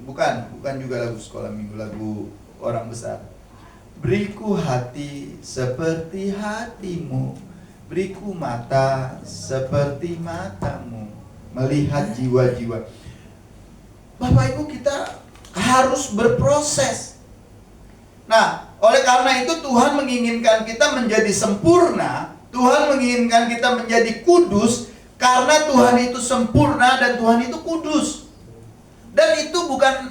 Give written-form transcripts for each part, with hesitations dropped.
bukan juga lagu sekolah minggu, lagu orang besar. Beriku hati seperti hatimu, beriku mata seperti matamu, melihat jiwa-jiwa. Bapak Ibu, kita harus berproses. Nah, oleh karena itu Tuhan menginginkan kita menjadi sempurna. Tuhan menginginkan kita menjadi kudus, karena Tuhan itu sempurna dan Tuhan itu kudus. Dan itu bukan,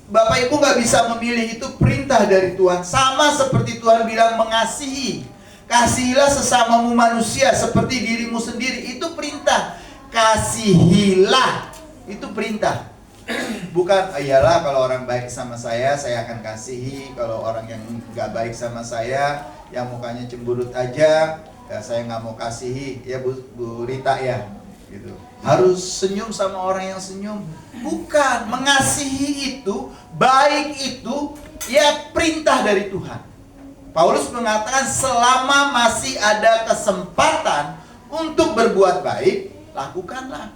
Bapak Ibu gak bisa memilih, itu perintah dari Tuhan. Sama seperti Tuhan bilang mengasihi. Kasihilah sesamamu manusia seperti dirimu sendiri. Itu perintah. Kasihilah. Itu perintah. Bukan, iyalah kalau orang baik sama saya akan kasihi. Kalau orang yang gak baik sama saya, yang mukanya cemburut aja, ya saya gak mau kasihi. Ya Bu Rita ya, gitu. Harus senyum sama orang yang senyum. Bukan, mengasihi itu, baik itu, ya perintah dari Tuhan. Paulus mengatakan selama masih ada kesempatan untuk berbuat baik, lakukanlah.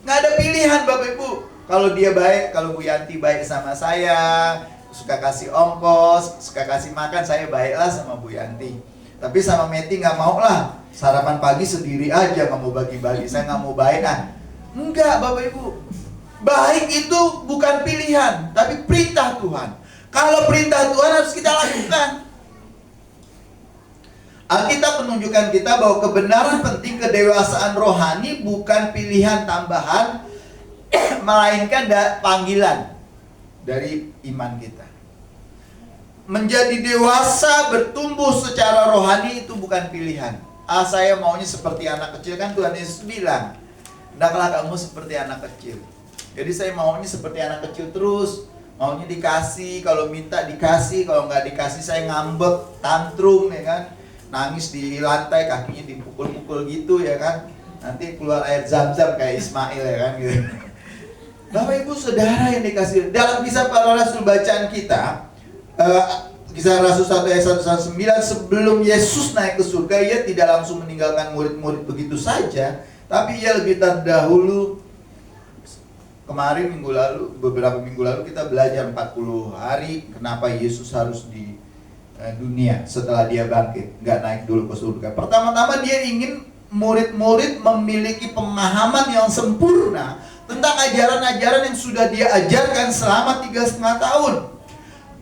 Nggak ada pilihan Bapak Ibu. Kalau dia baik, kalau Bu Yanti baik sama saya, suka kasih ongkos, suka kasih makan, saya baiklah sama Bu Yanti. Tapi sama Meti nggak mau lah. Sarapan pagi sendiri aja, nggak mau bagi-bagi. Saya nggak mau baik. Enggak Bapak Ibu. Baik itu bukan pilihan, tapi perintah Tuhan. Kalau perintah Tuhan harus kita lakukan. Alkitab menunjukkan kita bahwa kebenaran penting kedewasaan rohani bukan pilihan tambahan, melainkan panggilan dari iman kita. Menjadi dewasa, bertumbuh secara rohani itu bukan pilihan. Saya maunya seperti anak kecil, kan Tuhan Yesus bilang, hendaklah kamu seperti anak kecil. Jadi saya maunya seperti anak kecil terus, maunya dikasih, kalau minta dikasih, kalau nggak dikasih saya ngambek, tantrum ya kan, nangis di lantai, kakinya dipukul-pukul gitu ya kan, nanti keluar air zam-zam kayak Ismail ya kan gitu. Bapak Ibu Saudara yang dikasih, dalam Kisah Para Rasul bacaan kita, Kisah Rasul 1 ayat 1-9, sebelum Yesus naik ke surga, ia tidak langsung meninggalkan murid-murid begitu saja, tapi ia lebih terdahulu. Kemarin beberapa minggu lalu kita belajar 40 hari kenapa Yesus harus di dunia setelah dia bangkit, nggak naik dulu ke surga. Pertama-tama dia ingin murid-murid memiliki pemahaman yang sempurna tentang ajaran-ajaran yang sudah dia ajarkan selama 3,5 tahun.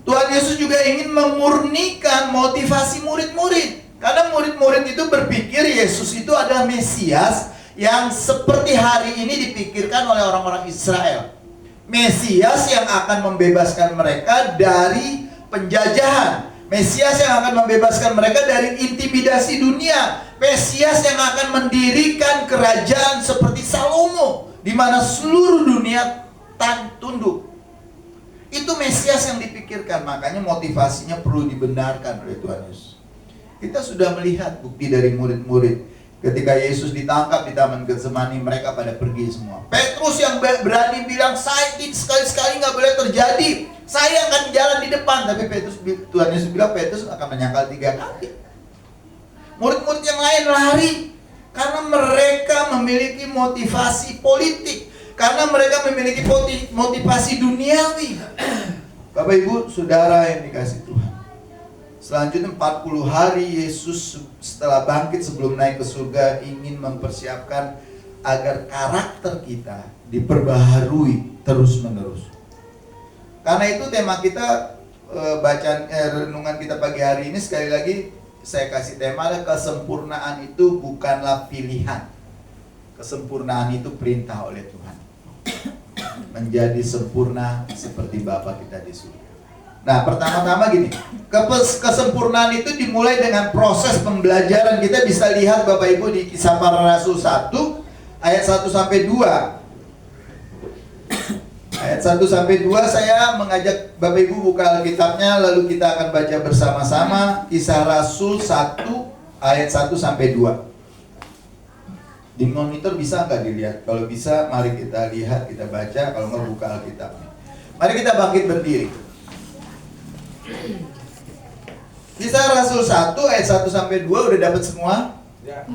Tuhan Yesus juga ingin memurnikan motivasi murid-murid, karena murid-murid itu berpikir Yesus itu adalah Mesias yang seperti hari ini dipikirkan oleh orang-orang Israel. Mesias yang akan membebaskan mereka dari penjajahan. Mesias yang akan membebaskan mereka dari intimidasi dunia. Mesias yang akan mendirikan kerajaan seperti Salomo, di mana seluruh dunia tunduk. Itu Mesias yang dipikirkan, makanya motivasinya perlu dibenarkan oleh Tuhan Yesus. Kita sudah melihat bukti dari murid-murid. Ketika Yesus ditangkap di Taman Getsemani, mereka pada pergi semua. Petrus yang berani bilang, saya sekali-sekali nggak boleh terjadi, saya akan jalan di depan. Tapi Tuhan Yesus bilang, Petrus akan menyangkal 3 kali. Murid-murid yang lain lari, karena mereka memiliki motivasi politik, karena mereka memiliki motivasi duniawi. Bapak Ibu Saudara yang dikasih Tuhan, selanjutnya 40 hari Yesus setelah bangkit sebelum naik ke surga ingin mempersiapkan agar karakter kita diperbaharui terus-menerus. Karena itu tema kita, bacaan renungan kita pagi hari ini, sekali lagi saya kasih tema, kesempurnaan itu bukanlah pilihan. Kesempurnaan itu perintah oleh Tuhan. Menjadi sempurna seperti Bapa kita di surga. Nah, pertama-tama gini, kesempurnaan itu dimulai dengan proses pembelajaran. Kita bisa lihat Bapak Ibu di Kisah Para Rasul 1 ayat 1-2. Ayat 1-2 saya mengajak Bapak Ibu buka Alkitabnya, lalu kita akan baca bersama-sama Kisah Rasul 1 ayat 1-2. Di monitor bisa nggak dilihat? Kalau bisa, mari kita lihat, kita baca. Kalau nggak, buka Alkitabnya. Mari kita bangkit berdiri. Kisah Rasul 1 ayat 1-2 udah dapat semua? Ya.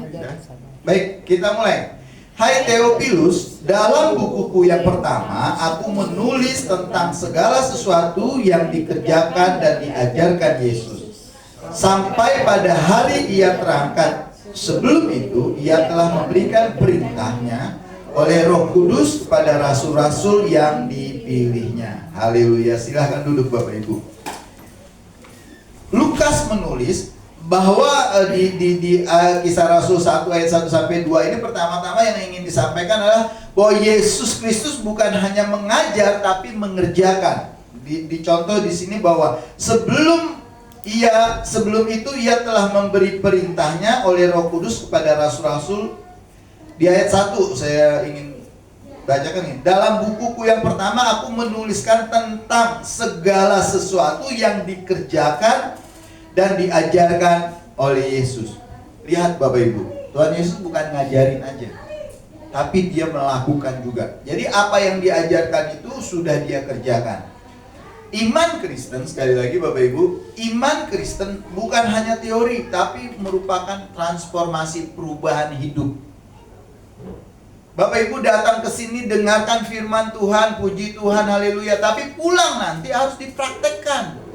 Baik, kita mulai. Hai Theophilus, dalam bukuku yang pertama, aku menulis tentang segala sesuatu yang dikerjakan dan diajarkan Yesus, sampai pada hari ia terangkat. Sebelum itu, ia telah memberikan perintahnya oleh Roh Kudus kepada rasul-rasul yang dipilihnya. Haleluya, silahkan duduk Bapak Ibu. Lukas menulis bahwa di Kisah Rasul 1 ayat 1 sampai 2 ini pertama-tama yang ingin disampaikan adalah bahwa Yesus Kristus bukan hanya mengajar tapi mengerjakan. Dicontoh di sini bahwa sebelum itu ia telah memberi perintahnya oleh Roh Kudus kepada rasul-rasul. Di ayat 1 saya ingin bacakan ini. Dalam bukuku yang pertama aku menuliskan tentang segala sesuatu yang dikerjakan dan diajarkan oleh Yesus. Lihat Bapak Ibu, Tuhan Yesus bukan ngajarin aja, tapi dia melakukan juga. Jadi apa yang diajarkan itu sudah dia kerjakan. Iman Kristen, sekali lagi Bapak Ibu, iman Kristen bukan hanya teori, tapi merupakan transformasi perubahan hidup. Bapak Ibu datang ke sini dengarkan firman Tuhan, puji Tuhan, haleluya, tapi pulang nanti harus dipraktekkan.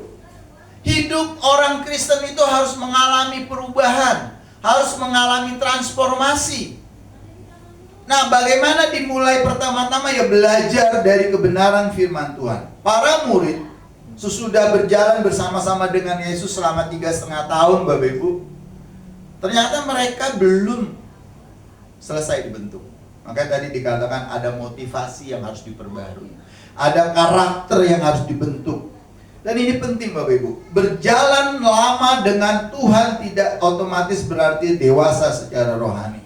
Hidup orang Kristen itu harus mengalami perubahan, harus mengalami transformasi. Nah, bagaimana dimulai pertama-tama? Ya belajar dari kebenaran firman Tuhan. Para murid sesudah berjalan bersama-sama dengan Yesus selama 3,5 tahun, Bapak Ibu, ternyata mereka belum selesai dibentuk. Makanya tadi dikatakan ada motivasi yang harus diperbarui, ada karakter yang harus dibentuk. Dan ini penting Bapak Ibu, berjalan lama dengan Tuhan tidak otomatis berarti dewasa secara rohani.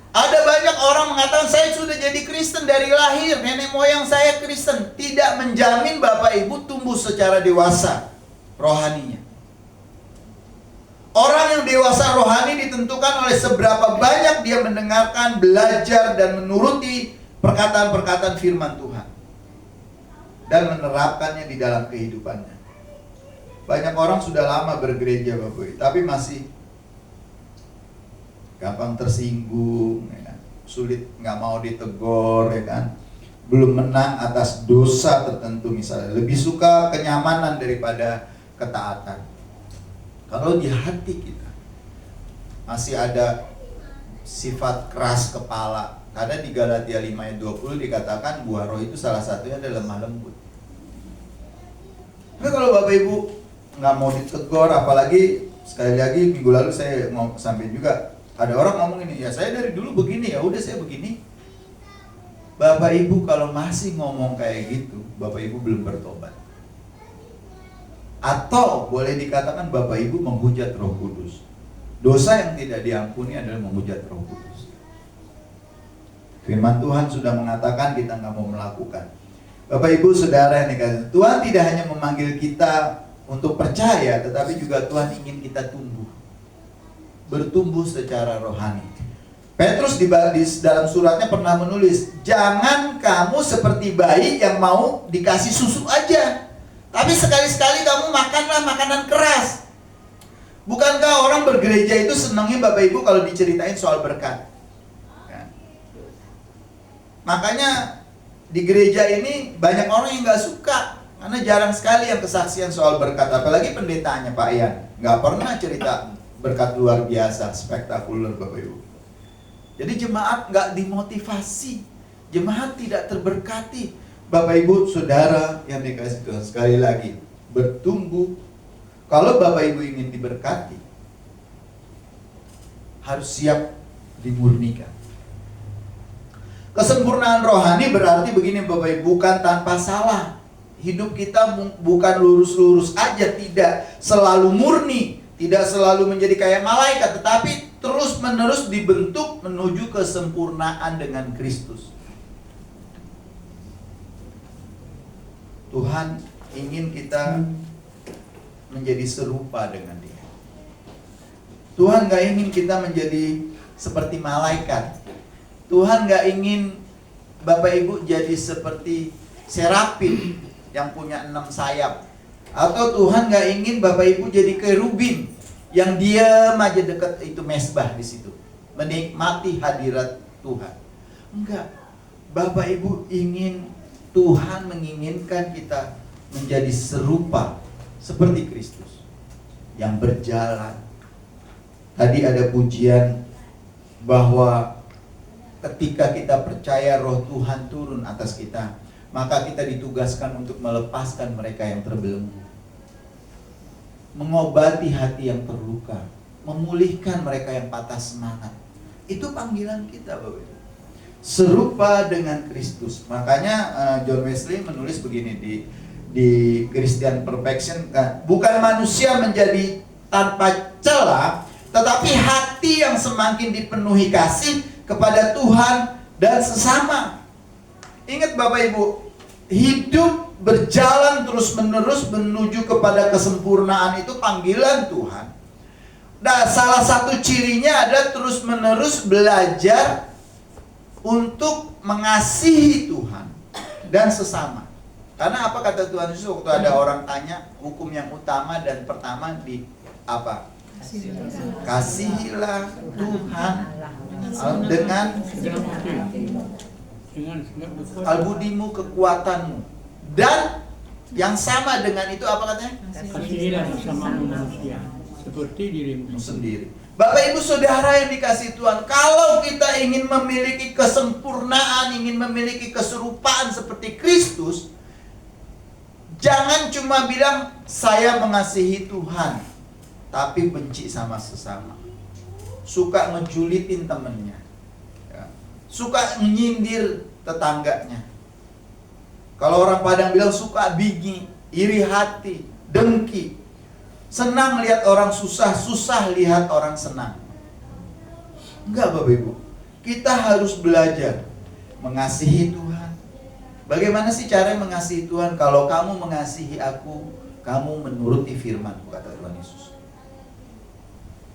Ada banyak orang mengatakan saya sudah jadi Kristen dari lahir, nenek moyang saya Kristen. Tidak menjamin Bapak Ibu tumbuh secara dewasa rohaninya. Orang yang dewasa rohani ditentukan oleh seberapa banyak dia mendengarkan, belajar, dan menuruti perkataan-perkataan firman Tuhan dan menerapkannya di dalam kehidupannya. Banyak orang sudah lama bergereja Bapak Ibu, tapi masih gampang tersinggung, ya kan? Sulit, nggak mau ditegur, ya kan? Belum menang atas dosa tertentu misalnya, lebih suka kenyamanan daripada ketaatan. Kalau di hati kita masih ada sifat keras kepala, karena di Galatia 5 ayat 20 dikatakan buah roh itu salah satunya adalah lemah lembut. Tapi kalau Bapak Ibu nggak mau ditegur, apalagi sekali lagi minggu lalu saya mau sampai juga ada orang ngomong ini, ya saya dari dulu begini, ya udah saya begini. Bapak Ibu kalau masih ngomong kayak gitu, Bapak Ibu belum bertobat. Atau boleh dikatakan Bapak Ibu menghujat Roh Kudus. Dosa yang tidak diampuni adalah menghujat Roh Kudus. Firman Tuhan sudah mengatakan kita nggak mau melakukan. Bapak Ibu Saudara yang dikasihi, Tuhan tidak hanya memanggil kita untuk percaya, tetapi juga Tuhan ingin kita tumbuh, bertumbuh secara rohani. Petrus di dalam suratnya pernah menulis, jangan kamu seperti bayi yang mau dikasih susu aja, tapi sekali-sekali kamu makanlah makanan keras. Bukankah orang bergereja itu senangnya Bapak Ibu kalau diceritain soal berkat? Makanya di gereja ini banyak orang yang gak suka, karena jarang sekali yang kesaksian soal berkat. Apalagi pendetanya Pak Ian, gak pernah cerita berkat luar biasa, spektakuler Bapak Ibu. Jadi jemaat gak dimotivasi, jemaat tidak terberkati. Bapak Ibu Saudara yang dikasih Tuhan, sekali lagi, bertumbuh. Kalau Bapak Ibu ingin diberkati, harus siap dimurnikan. Kesempurnaan rohani berarti begini Bapak Ibu, bukan tanpa salah. Hidup kita bukan lurus-lurus aja, tidak selalu murni, tidak selalu menjadi kayak malaikat, tetapi terus-menerus dibentuk menuju kesempurnaan dengan Kristus. Tuhan ingin kita menjadi serupa dengan Dia. Tuhan gak ingin kita menjadi seperti malaikat. Tuhan gak ingin Bapak Ibu jadi seperti serafim yang punya 6 sayap. Atau Tuhan gak ingin Bapak Ibu jadi kerubin yang diam aja dekat itu mesbah di situ, menikmati hadirat Tuhan. Enggak. Bapak Ibu Tuhan menginginkan kita menjadi serupa seperti Kristus yang berjalan. Tadi ada pujian bahwa ketika kita percaya roh Tuhan turun atas kita, maka kita ditugaskan untuk melepaskan mereka yang terbelenggu, mengobati hati yang terluka, memulihkan mereka yang patah semangat. Itu panggilan kita, Bapak Ibu. Serupa dengan Kristus. Makanya John Wesley menulis begini di Christian Perfection, bukan manusia menjadi tanpa celah, tetapi hati yang semakin dipenuhi kasih kepada Tuhan dan sesama. Ingat Bapak Ibu, hidup berjalan terus-menerus menuju kepada kesempurnaan itu panggilan Tuhan. Nah, salah satu cirinya adalah terus-menerus belajar untuk mengasihi Tuhan dan sesama. Karena apa kata Tuhan Yesus waktu ada orang tanya hukum yang utama dan pertama di apa? Kasihilah Tuhan dengan al-budimu, kekuatanmu, dan yang sama dengan itu apa katanya? Kasihilah sesama manusia seperti dirimu sendiri. Bapak Ibu Saudara yang dikasihi Tuhan, kalau kita ingin memiliki kesempurnaan, ingin memiliki keserupaan seperti Kristus, jangan cuma bilang saya mengasihi Tuhan, tapi benci sama sesama, suka ngejulitin temennya, ya, suka nyindir tetangganya. Kalau orang Padang bilang suka bingi, iri hati, dengki, senang lihat orang susah, susah lihat orang senang. Enggak Bapak Ibu, kita harus belajar mengasihi Tuhan. Bagaimana sih cara mengasihi Tuhan? Kalau kamu mengasihi aku, kamu menuruti firman-Ku, kata Tuhan Yesus.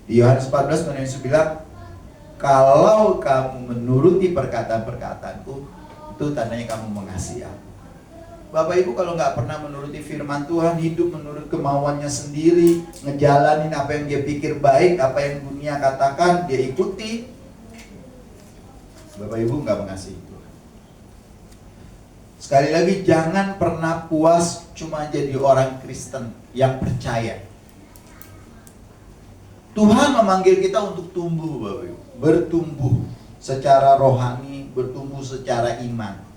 Di Yohanes 14 Tuhan Yesus bilang, kalau kamu menuruti perkataan-perkataanku, itu tandanya kamu mengasihi aku. Bapak Ibu kalau nggak pernah menuruti firman Tuhan, hidup menurut kemauannya sendiri, ngejalanin apa yang dia pikir baik, apa yang dunia katakan dia ikuti, Bapak Ibu nggak mengasihi Tuhan. Sekali lagi, jangan pernah puas cuma jadi orang Kristen yang percaya. Tuhan memanggil kita untuk tumbuh, Bapak Ibu, bertumbuh secara rohani, bertumbuh secara iman.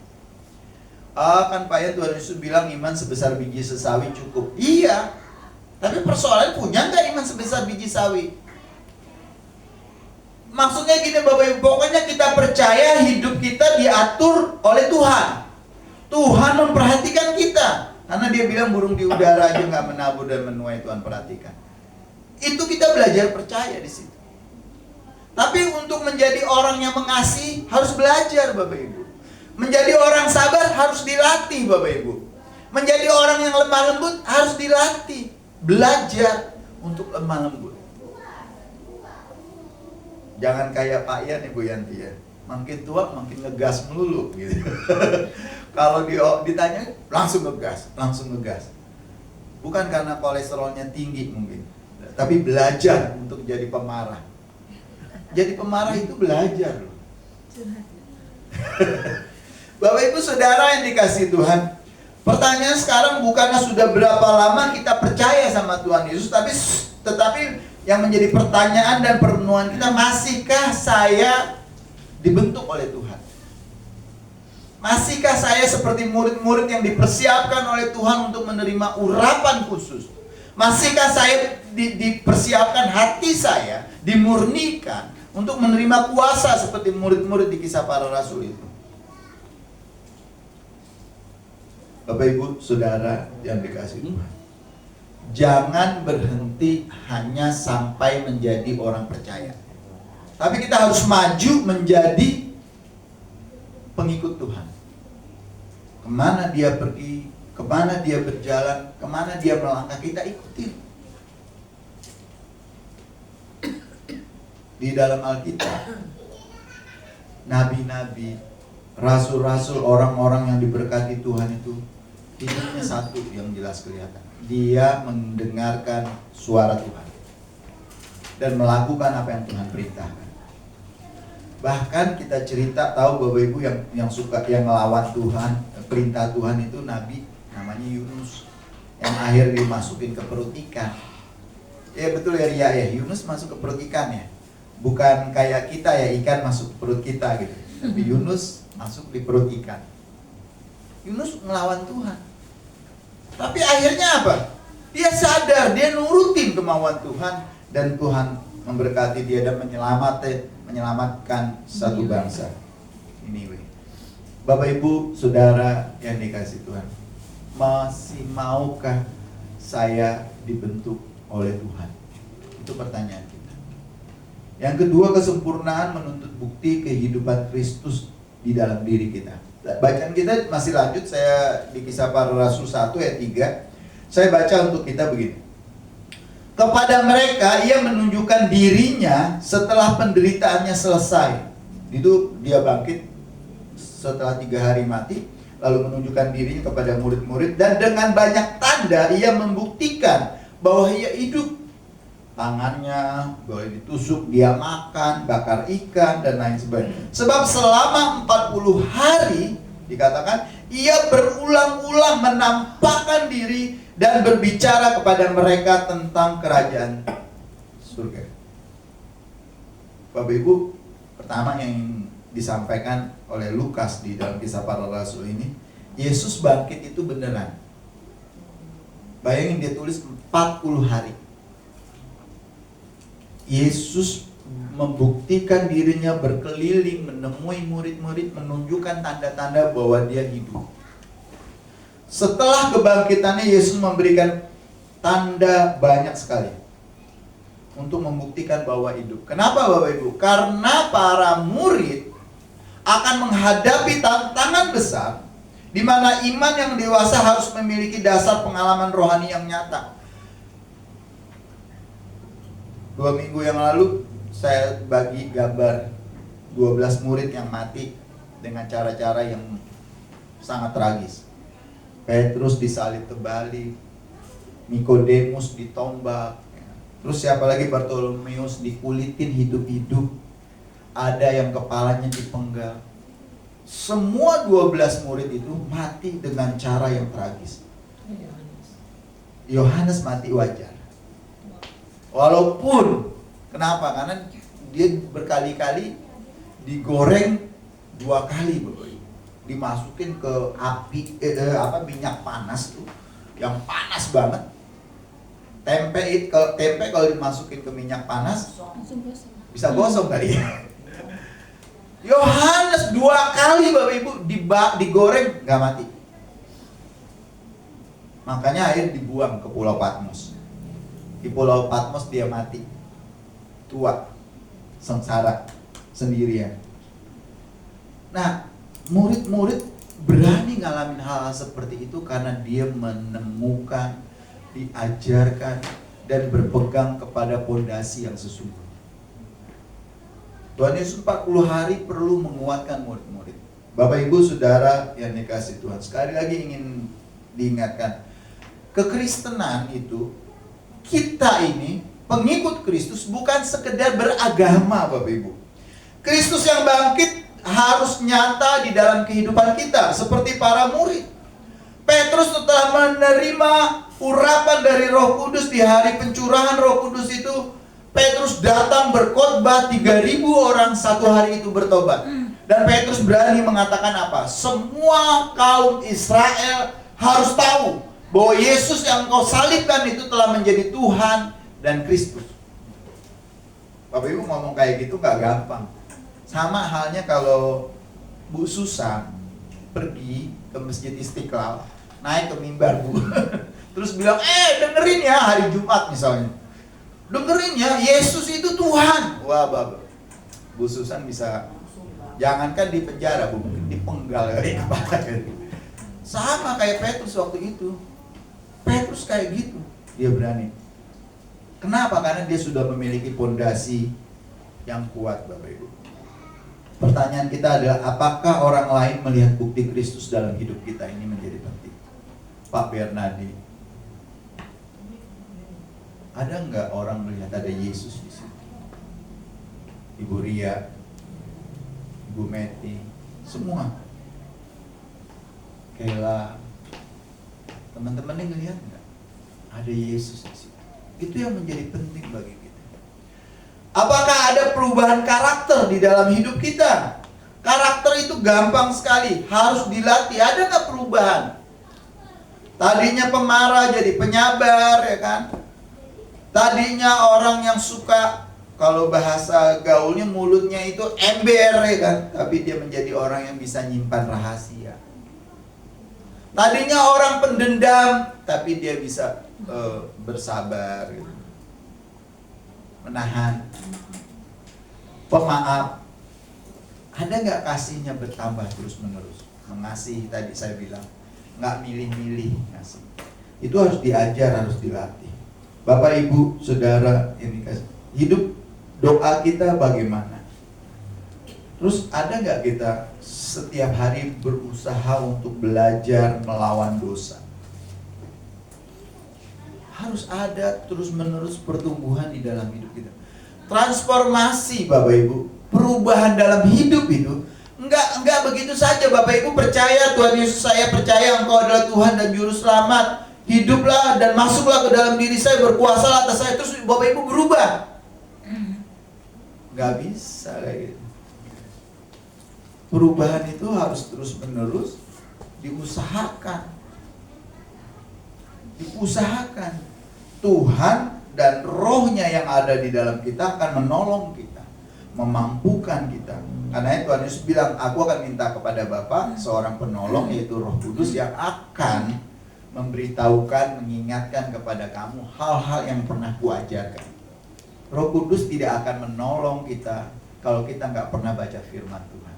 Kan Pak ya, Tuhan Yesus bilang iman sebesar biji sesawi cukup. Iya, tapi persoalan punya nggak iman sebesar biji sawi? Maksudnya gini Bapak Ibu, pokoknya kita percaya hidup kita diatur oleh Tuhan. Tuhan memperhatikan kita, karena dia bilang burung di udara aja nggak menabur dan menuai, Tuhan perhatikan. Itu kita belajar percaya di situ. Tapi untuk menjadi orang yang mengasihi harus belajar Bapak Ibu. Menjadi orang sabar harus dilatih Bapak Ibu. Menjadi orang yang lemah lembut harus dilatih. Belajar untuk lemah lembut. Jangan kayak Pak Ian Ibu Yanti ya. Makin tua makin ngegas melulu gitu. Kalau ditanya langsung ngegas. Bukan karena kolesterolnya tinggi mungkin, tapi belajar untuk jadi pemarah. Jadi pemarah itu belajar loh. Bapak Ibu Saudara yang dikasihi Tuhan, pertanyaan sekarang bukanlah sudah berapa lama kita percaya sama Tuhan Yesus, tetapi yang menjadi pertanyaan dan perenungan kita, masihkah saya dibentuk oleh Tuhan? Masihkah saya seperti murid-murid yang dipersiapkan oleh Tuhan untuk menerima urapan khusus? Masihkah saya dipersiapkan hati saya, dimurnikan untuk menerima kuasa seperti murid-murid di Kisah Para Rasul itu? Bapak Ibu Saudara yang dikasihi Tuhan, jangan berhenti hanya sampai menjadi orang percaya, tapi kita harus maju menjadi pengikut Tuhan. Kemana dia pergi, kemana dia berjalan, kemana dia melangkah, kita ikuti. Di dalam Alkitab, nabi-nabi, rasul-rasul, orang-orang yang diberkati Tuhan itu hidupnya satu yang jelas kelihatan. Dia mendengarkan suara Tuhan dan melakukan apa yang Tuhan perintahkan. Bahkan kita cerita tahu Bapak Ibu yang suka yang melawan Tuhan, perintah Tuhan itu nabi namanya Yunus yang akhir dimasukin ke perut ikan. Ya betul ya Ria ya, Yunus masuk ke perut ikan ya. Bukan kayak kita ya, ikan masuk ke perut kita gitu. Tapi Yunus masuk di perut ikan. Yunus melawan Tuhan. Tapi akhirnya apa? Dia sadar, dia nurutin kemauan Tuhan, dan Tuhan memberkati dia dan menyelamatkan satu bangsa. Anyway, Bapak Ibu, Saudara yang dikasih Tuhan, masih maukah saya dibentuk oleh Tuhan? Itu pertanyaan kita. Yang kedua, kesempurnaan menuntut bukti kehidupan Kristus di dalam diri kita. Bacaan kita masih lanjut, saya di Kisah Para Rasul 1 ayat 3. Saya baca untuk kita begini. Kepada mereka ia menunjukkan dirinya setelah penderitaannya selesai. Itu dia bangkit setelah 3 hari mati, lalu menunjukkan dirinya kepada murid-murid, dan dengan banyak tanda ia membuktikan bahwa ia hidup. Tangannya boleh ditusuk, dia makan, bakar ikan, dan lain sebagainya. Sebab selama 40 hari dikatakan ia berulang-ulang menampakkan diri dan berbicara kepada mereka tentang kerajaan surga. Bapak Ibu, pertama yang disampaikan oleh Lukas di dalam Kisah Para Rasul ini, Yesus bangkit itu beneran. Bayangin dia tulis 40 hari. Yesus membuktikan dirinya berkeliling, menemui murid-murid, menunjukkan tanda-tanda bahwa dia hidup. Setelah kebangkitannya, Yesus memberikan tanda banyak sekali untuk membuktikan bahwa hidup. Kenapa Bapak Ibu? Karena para murid akan menghadapi tantangan besar, di mana iman yang dewasa harus memiliki dasar pengalaman rohani yang nyata. 2 minggu yang lalu saya bagi gambar 12 murid yang mati dengan cara-cara yang sangat tragis. Petrus disalib terbalik, Nikodemus ditombak, terus siapa lagi, Bartolomeus dikulitin hidup-hidup, ada yang kepalanya dipenggal. Semua 12 murid itu mati dengan cara yang tragis. Yohanes mati wajar. Walaupun, kenapa? Karena dia berkali-kali digoreng 2 kali, Bapak Ibu. Dimasukin ke api minyak panas tuh, yang panas banget. Tempe kalau dimasukin ke minyak panas bisa gosong kali ya. Yohanes 2 kali Bapak Ibu digoreng nggak mati. Makanya akhirnya dibuang ke Pulau Patmos. Di Pulau Patmos dia mati, tua, sengsara, sendirian. Nah, murid-murid berani ngalamin hal seperti itu karena dia menemukan, diajarkan, dan berpegang kepada pondasi yang sesungguhnya. Tuhan Yesus 40 hari perlu menguatkan murid-murid. Bapak Ibu Saudara yang dikasih Tuhan, sekali lagi ingin diingatkan, kekristenan itu, kita ini pengikut Kristus bukan sekedar beragama Bapak Ibu. Kristus yang bangkit harus nyata di dalam kehidupan kita, seperti para murid. Petrus setelah menerima urapan dari Roh Kudus di hari pencurahan Roh Kudus itu, Petrus datang berkhotbah, 3.000 orang satu hari itu bertobat. Dan Petrus berani mengatakan apa? Semua kaum Israel harus tahu bahwa Yesus yang kau salibkan itu telah menjadi Tuhan dan Kristus. Bapak Ibu ngomong kayak gitu gak gampang. Sama halnya kalau Bu Susan pergi ke Masjid Istiqlal, naik ke mimbar Bu, terus bilang, dengerin ya, hari Jumat misalnya, dengerin ya, Yesus itu Tuhan. Wah Bapak, Bu Susan bisa, jangankan di penjara Bu, mungkin dipenggal dari kepala. Sama kayak Petrus waktu itu. Petrus kayak gitu, dia berani. Kenapa? Karena dia sudah memiliki pondasi yang kuat Bapak Ibu. Pertanyaan kita adalah, apakah orang lain melihat bukti Kristus dalam hidup kita? Ini menjadi penting. Pak Bernadi, ada nggak orang melihat ada Yesus di situ? Ibu Ria, Bu Meti, semua. Kela, teman-teman yang ngelihat nggak? Ada Yesus di situ. Itu yang menjadi penting bagi kita. Apakah ada perubahan karakter di dalam hidup kita? Karakter itu gampang sekali, harus dilatih. Ada nggak perubahan? Tadinya pemarah jadi penyabar, ya kan? Tadinya orang yang suka, kalau bahasa gaulnya mulutnya itu ember, ya kan? Tapi dia menjadi orang yang bisa nyimpan rahasia. Tadinya orang pendendam, tapi dia bisa bersabar, gitu. Menahan. Pemaaf. Ada nggak kasihnya bertambah terus menerus? Mengasihi tadi saya bilang, nggak milih-milih ngasih. Itu harus diajar, harus dilatih. Bapak, Ibu, Saudara, ini hidup doa kita bagaimana? Terus ada nggak kita setiap hari berusaha untuk belajar melawan dosa? Harus ada terus-menerus pertumbuhan di dalam hidup kita. Transformasi, Bapak Ibu, perubahan dalam hidup itu enggak begitu saja. Bapak Ibu percaya Tuhan Yesus, saya percaya Engkau adalah Tuhan dan Juru Selamat. Hiduplah dan masuklah ke dalam diri saya, berkuasa atas saya. Terus Bapak Ibu berubah. Enggak bisa kayak gitu. Perubahan itu harus terus-menerus diusahakan. Diusahakan. Tuhan dan rohnya yang ada di dalam kita akan menolong kita, memampukan kita. Karena itu Tuhan Yesus bilang, aku akan minta kepada Bapa seorang penolong, yaitu Roh Kudus, yang akan memberitahukan, mengingatkan kepada kamu hal-hal yang pernah kuajarkan. Roh Kudus tidak akan menolong kita kalau kita nggak pernah baca firman Tuhan.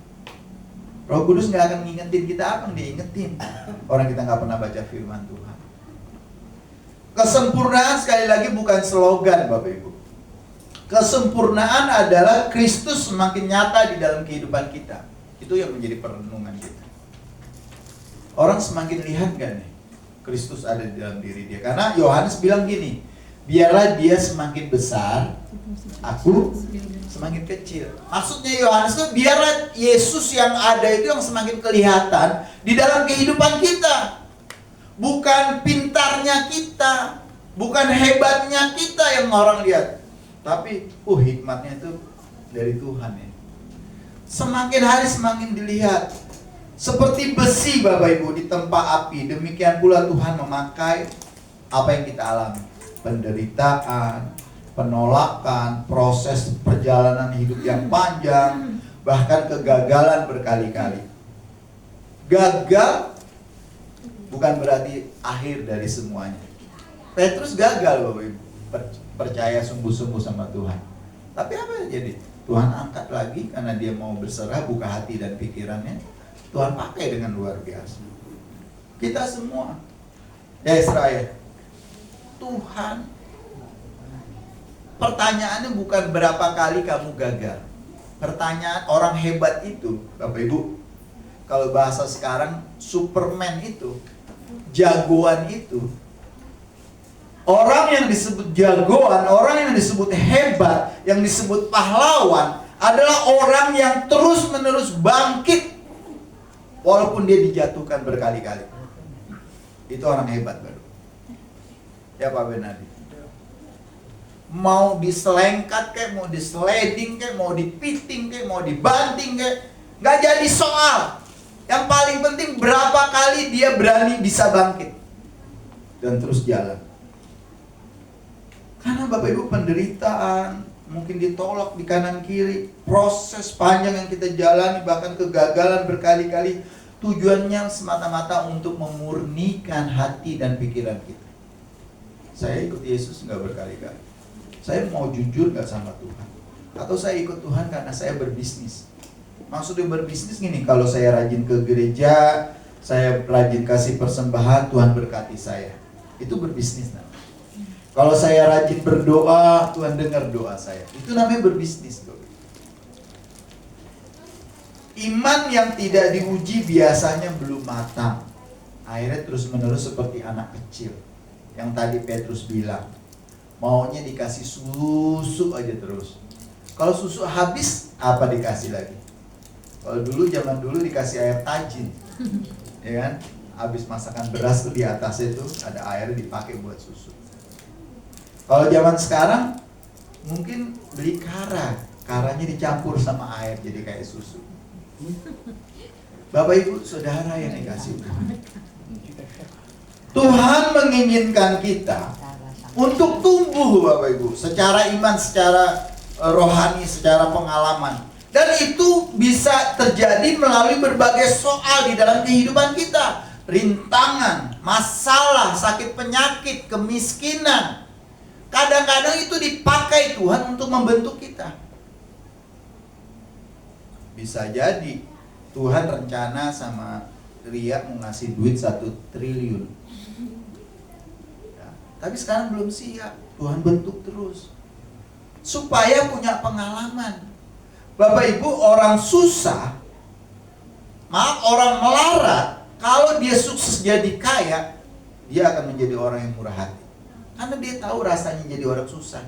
Roh Kudus nggak akan ngingetin kita apa yang diingetin orang kita nggak pernah baca firman Tuhan. Kesempurnaan sekali lagi bukan slogan, Bapak Ibu. Kesempurnaan adalah Kristus semakin nyata di dalam kehidupan kita. Itu yang menjadi perenungan kita. Orang semakin lihat gak nih Kristus ada di dalam diri dia. Karena Yohanes bilang gini, biarlah dia semakin besar, aku semakin kecil. Maksudnya Yohanes itu biarlah Yesus yang ada itu yang semakin kelihatan di dalam kehidupan kita. Bukan pintarnya kita, bukan hebatnya kita yang orang lihat, tapi hikmatnya itu dari Tuhan ya. Semakin hari semakin dilihat. Seperti besi, Bapak Ibu, ditempa api, demikian pula Tuhan memakai apa yang kita alami. Penderitaan, penolakan, proses perjalanan hidup yang panjang, bahkan kegagalan berkali-kali. Gagal bukan berarti akhir dari semuanya. Petrus gagal, Bapak Ibu, percaya sungguh-sungguh sama Tuhan. Tapi apa yang jadi? Tuhan angkat lagi karena dia mau berserah, buka hati dan pikirannya. Tuhan pakai dengan luar biasa. Kita semua, ya Israel, Tuhan, pertanyaannya bukan berapa kali kamu gagal. Pertanyaan orang hebat itu, Bapak Ibu, kalau bahasa sekarang Superman itu, jagoan itu, orang yang disebut jagoan, orang yang disebut hebat, yang disebut pahlawan adalah orang yang terus-menerus bangkit walaupun dia dijatuhkan berkali-kali. Itu orang hebat baru. Ya Pak Benadi. Mau diselengkat kayak, mau disliding kayak, mau dipiting kayak, mau dibanting kayak, nggak jadi soal. Yang paling penting berapa kali dia berani bisa bangkit dan terus jalan. Karena Bapak Ibu penderitaan, mungkin ditolak di kanan kiri, proses panjang yang kita jalani, bahkan kegagalan berkali-kali, tujuannya semata-mata untuk memurnikan hati dan pikiran kita. Saya ikut Yesus nggak berkali-kali. Saya mau jujur nggak sama Tuhan? Atau saya ikut Tuhan karena saya berbisnis? Maksudnya berbisnis gini, kalau saya rajin ke gereja, saya rajin kasih persembahan, Tuhan berkati saya. Itu berbisnis namanya. Kalau saya rajin berdoa, Tuhan dengar doa saya. Itu namanya berbisnis. Iman yang tidak diuji biasanya belum matang. Akhirnya terus-menerus seperti anak kecil. Yang tadi Petrus bilang, maunya dikasih susu aja terus. Kalau susu habis, apa dikasih lagi? Kalau dulu, zaman dulu dikasih air tajin, ya kan? Habis masakan beras tuh di atasnya itu ada air dipakai buat susu. Kalau zaman sekarang mungkin beli karanya dicampur sama air jadi kayak susu. Bapak Ibu Saudara yang dikasih Tuhan menginginkan kita untuk tumbuh, Bapak Ibu, secara iman, secara rohani, secara pengalaman. Dan itu bisa terjadi melalui berbagai soal di dalam kehidupan kita. Rintangan, masalah, sakit penyakit, kemiskinan. Kadang-kadang itu dipakai Tuhan untuk membentuk kita. Bisa jadi Tuhan rencana sama Ria mau ngasih duit 1 triliun. Ya, tapi sekarang belum siap. Tuhan bentuk terus supaya punya pengalaman. Bapak Ibu, orang susah, orang melarat, kalau dia sukses jadi kaya, dia akan menjadi orang yang murah hati. Karena dia tahu rasanya jadi orang susah.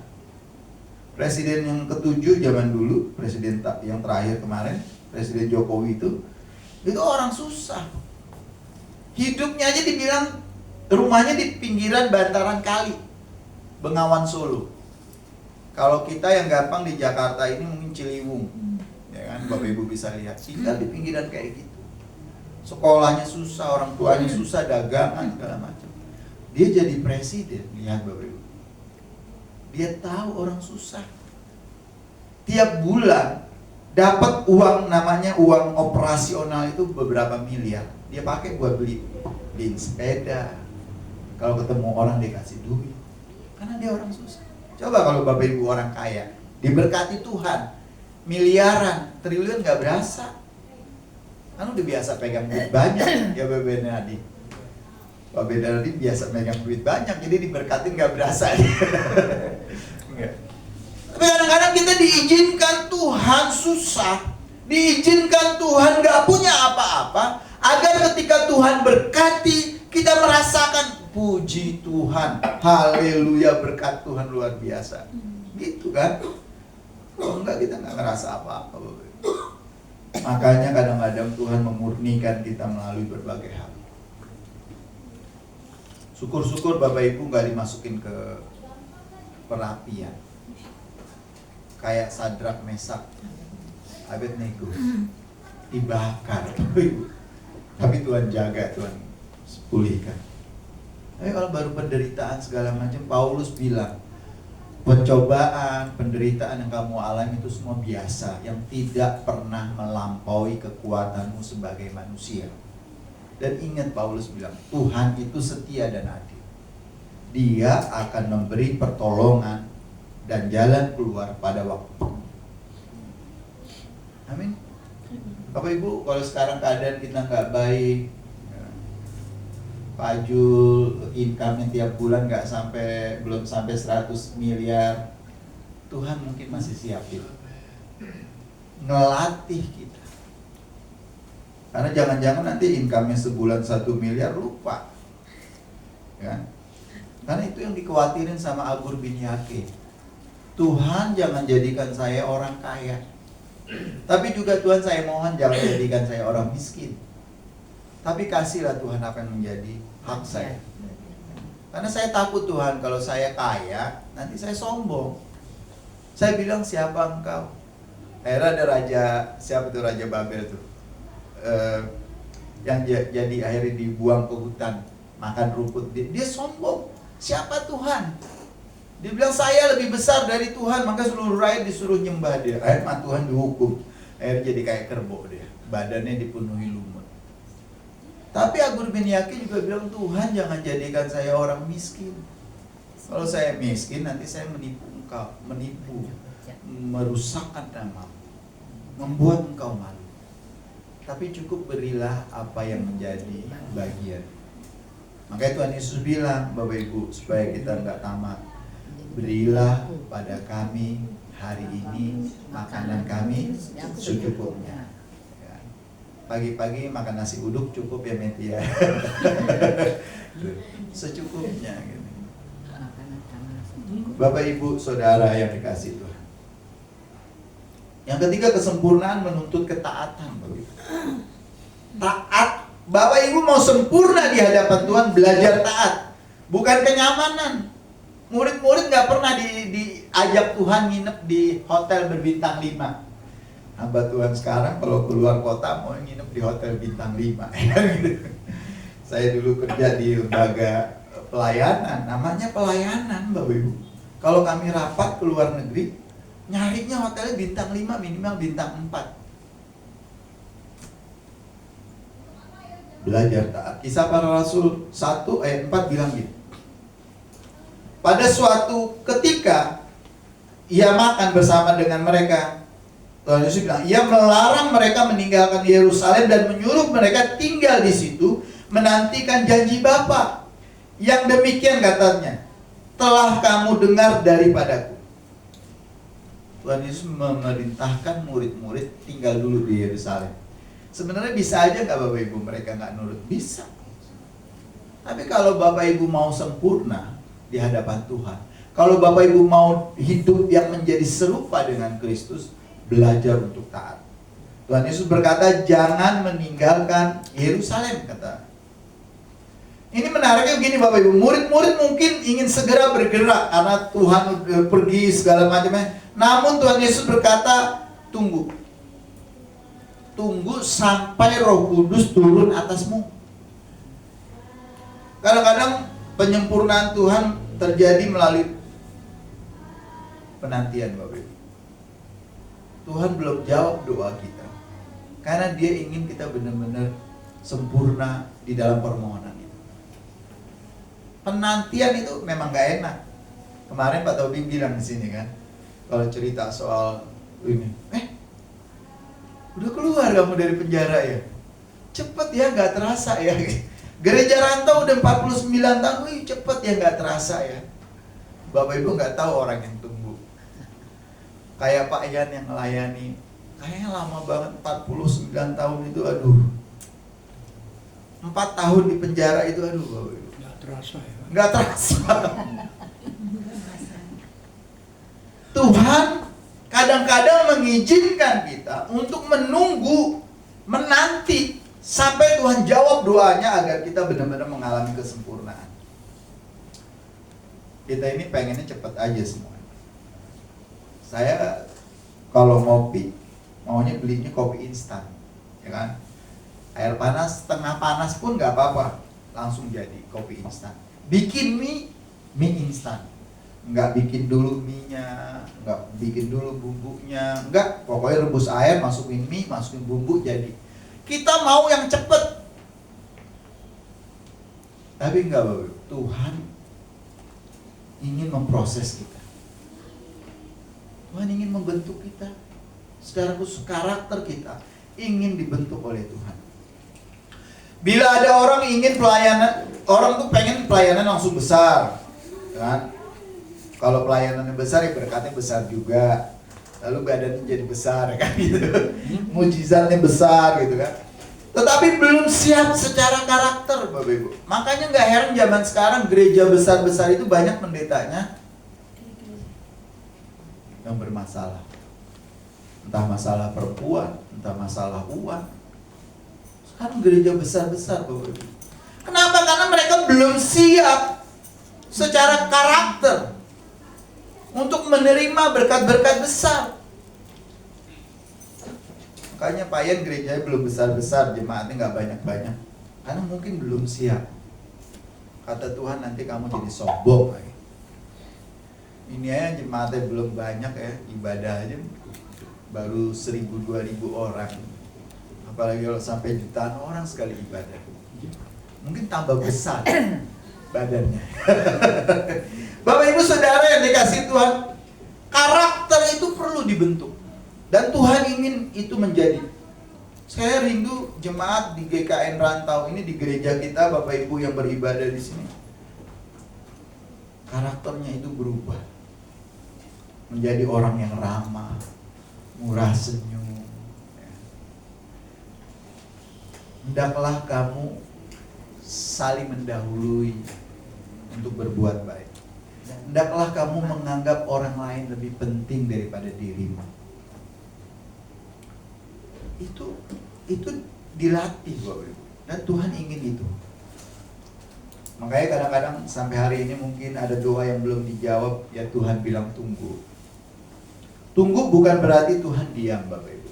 Presiden yang ke-7 zaman dulu, presiden yang terakhir kemarin, Presiden Jokowi itu orang susah. Hidupnya aja dibilang rumahnya di pinggiran bantaran kali, Bengawan Solo. Kalau kita yang gampang di Jakarta ini mungkin Ciliwung, ya kan, Bapak Ibu bisa lihat, tinggal di pinggiran kayak gitu. Sekolahnya susah, orang tuanya susah, dagangan segala macam. Dia jadi presiden, lihat Bapak Ibu. Dia tahu orang susah. Tiap bulan dapat uang, namanya uang operasional itu beberapa miliar. Dia pakai buat beliin sepeda. Kalau ketemu orang dia kasih duit. Karena dia orang susah. Coba kalau Bapak Ibu orang kaya, diberkati Tuhan, miliaran, triliun gak berasa. Kan udah biasa pegang duit banyak, ya Bapak Benadi. Bapak Benadi biasa pegang duit banyak, jadi diberkatin gak berasa. Tapi kadang-kadang kita diizinkan Tuhan susah, diizinkan Tuhan gak punya apa-apa, agar ketika Tuhan berkati, kita merasakan puji Tuhan, haleluya, berkat Tuhan luar biasa. Gitu kan? Kalau enggak kita nggak ngerasa apa-apa. Makanya kadang-kadang Tuhan memurnikan kita melalui berbagai hal. Syukur-syukur Bapak Ibu nggak dimasukin ke perapian. Kayak Sadrak, Mesak, Abednego dibakar. Tapi Tuhan jaga, Tuhan pulihkan. Tapi kalau baru penderitaan segala macam, Paulus bilang, pencobaan, penderitaan yang kamu alami itu semua biasa, yang tidak pernah melampaui kekuatanmu sebagai manusia. Dan ingat Paulus bilang, Tuhan itu setia dan adil. Dia akan memberi pertolongan dan jalan keluar pada waktu. Amin. Bapak Ibu, kalau sekarang keadaan kita nggak baik, Pak Jul income-nya tiap bulan belum sampai 100 miliar, Tuhan mungkin masih siapin ngelatih kita. Karena jangan-jangan nanti income-nya sebulan 1 miliar lupa, kan? Karena itu yang dikhawatirin sama Agur bin Yake. Tuhan jangan jadikan saya orang kaya, tapi juga Tuhan saya mohon jangan jadikan saya orang miskin. Tapi kasihlah Tuhan apa yang menjadi hak saya. Karena saya takut Tuhan kalau saya kaya, nanti saya sombong. Saya bilang, siapa engkau? Akhirnya ada raja, siapa itu Raja Babel tuh, yang jadi akhirnya dibuang ke hutan, makan rumput. Dia sombong, siapa Tuhan? Dia bilang, saya lebih besar dari Tuhan, maka seluruh rakyat disuruh nyembah dia. Akhirnya Tuhan dihukum, akhirnya jadi kayak kerbau dia, badannya dipenuhi lumut. Tapi Agur bin Yake juga bilang, Tuhan jangan jadikan saya orang miskin. Kalau saya miskin, nanti saya menipu engkau, merusakkan namamu, membuat engkau malu. Tapi cukup berilah apa yang menjadi bagian. Makanya Tuhan Yesus bilang, Bapak Ibu, supaya kita nggak tamat, berilah pada kami hari ini makanan kami secukupnya. Pagi-pagi makan nasi uduk cukup ya Meti ya. Secukupnya gitu. Bapak Ibu Saudara yang dikasih Tuhan, Yang ketiga, kesempurnaan menuntut ketaatan. Taat. Bapak Ibu mau sempurna di hadapan Tuhan, belajar taat. Bukan kenyamanan. Murid-murid gak pernah diajak Tuhan nginep di hotel berbintang 5. Hamba Tuhan sekarang kalau keluar kota mau nginep di hotel bintang 5. Saya dulu kerja di lembaga pelayanan, namanya pelayanan Bapak Ibu. Kalau kami rapat ke luar negeri, nyarinya hotelnya bintang 5, minimal bintang 4. Belajar taat. Kisah Para Rasul 1 ayat 4 bilang gitu. Pada suatu ketika ia makan bersama dengan mereka, Tuhan Yesus bilang, ia melarang mereka meninggalkan Yerusalem dan menyuruh mereka tinggal di situ, menantikan janji Bapa. Yang demikian katanya, telah kamu dengar daripadaku. Tuhan Yesus memerintahkan murid-murid tinggal dulu di Yerusalem. Sebenarnya bisa aja nggak Bapak Ibu mereka nggak nurut? Bisa. Tapi kalau Bapak Ibu mau sempurna di hadapan Tuhan, kalau Bapak Ibu mau hidup yang menjadi serupa dengan Kristus, belajar untuk taat. Tuhan Yesus berkata, jangan meninggalkan Yerusalem, kata. Ini menariknya begini Bapak Ibu, murid-murid mungkin ingin segera bergerak karena Tuhan pergi segala macamnya. Namun Tuhan Yesus berkata, tunggu. Tunggu sampai Roh Kudus turun atasmu. Kadang-kadang penyempurnaan Tuhan terjadi melalui penantian Bapak Ibu. Tuhan belum jawab doa kita karena Dia ingin kita benar-benar sempurna di dalam permohonan itu. Penantian itu memang gak enak. Kemarin Pak Tobing bilang di sini kan, kalau cerita soal ini, udah keluar kamu dari penjara ya? Cepet ya, gak terasa ya. Gereja Rantau udah 49 tahun, cepet ya, gak terasa ya. Bapak Ibu gak tahu orang yang tunggu. Kayak Pak Yan yang melayani, kayaknya lama banget, 49 tahun itu, aduh. 4 tahun di penjara itu, aduh Bapak Ibu. Nggak terasa ya. Nggak terasa. Tuhan kadang-kadang mengizinkan kita untuk menunggu, menanti sampai Tuhan jawab doanya agar kita benar-benar mengalami kesempurnaan. Kita ini pengennya cepat aja semua. Saya kalau ngopi maunya belinya kopi instan, ya kan? Air panas, setengah panas pun nggak apa-apa, langsung jadi kopi instan. Bikin mie instan. Nggak bikin dulu mie-nya, nggak bikin dulu bumbunya, nggak. Pokoknya rebus air, masukin mie, masukin bumbu, jadi. Kita mau yang cepet. Tapi nggak Bapak. Tuhan ingin memproses kita. Tuhan ingin membentuk kita. Secara khusus karakter kita ingin dibentuk oleh Tuhan. Bila ada orang ingin pelayanan, orang tuh pengen pelayanan langsung besar, kan? Kalau pelayanannya besar, ya berkatnya besar juga. Lalu badannya jadi besar, kan gitu. Mujizatnya besar, gitu kan. Tetapi belum siap secara karakter, Bapak Ibu. Makanya nggak heran zaman sekarang gereja besar-besar itu banyak pendetanya yang bermasalah. Entah masalah perempuan, entah masalah uang. Sekarang gereja besar-besar, Bapak Ibu. Kenapa? Karena mereka belum siap secara karakter untuk menerima berkat-berkat besar. Makanya Pak Yan gerejanya belum besar-besar, jemaatnya nggak banyak-banyak, karena mungkin belum siap. Kata Tuhan, nanti kamu jadi sombong lagi. Ini aja jemaatnya belum banyak ya, ibadah aja baru 1.000-2.000 orang. Apalagi kalau sampai jutaan orang sekali ibadah. Mungkin tambah besar badannya. Bapak Ibu Saudara yang dikasih Tuhan, karakter itu perlu dibentuk. Dan Tuhan ingin itu menjadi. Saya rindu jemaat di GKN Rantau ini, di gereja kita, Bapak Ibu yang beribadah di sini, karakternya itu berubah menjadi orang yang ramah, murah senyum. Hendaklah kamu saling mendahului untuk berbuat baik. Hendaklah kamu menganggap orang lain lebih penting daripada dirimu. itu dilatih Bapak Ibu. Dan Tuhan ingin itu. Makanya kadang-kadang sampai hari ini mungkin ada doa yang belum dijawab, ya Tuhan bilang tunggu. Tunggu bukan berarti Tuhan diam Bapak Ibu,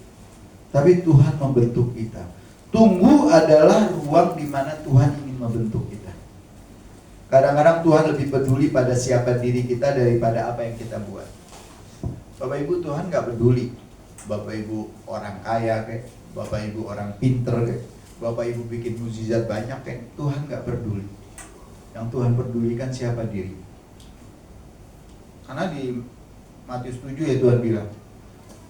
tapi Tuhan membentuk kita. Tunggu adalah ruang di mana Tuhan ingin membentuk kita. Kadang-kadang Tuhan lebih peduli pada siapa diri kita daripada apa yang kita buat. Bapak Ibu, Tuhan gak peduli Bapak Ibu orang kaya kayak, Bapak Ibu orang pinter kayak, Bapak Ibu bikin mukjizat banyak kayak, Tuhan gak peduli. Yang Tuhan pedulikan siapa diri. Karena di Matius 7 ya Tuhan bilang,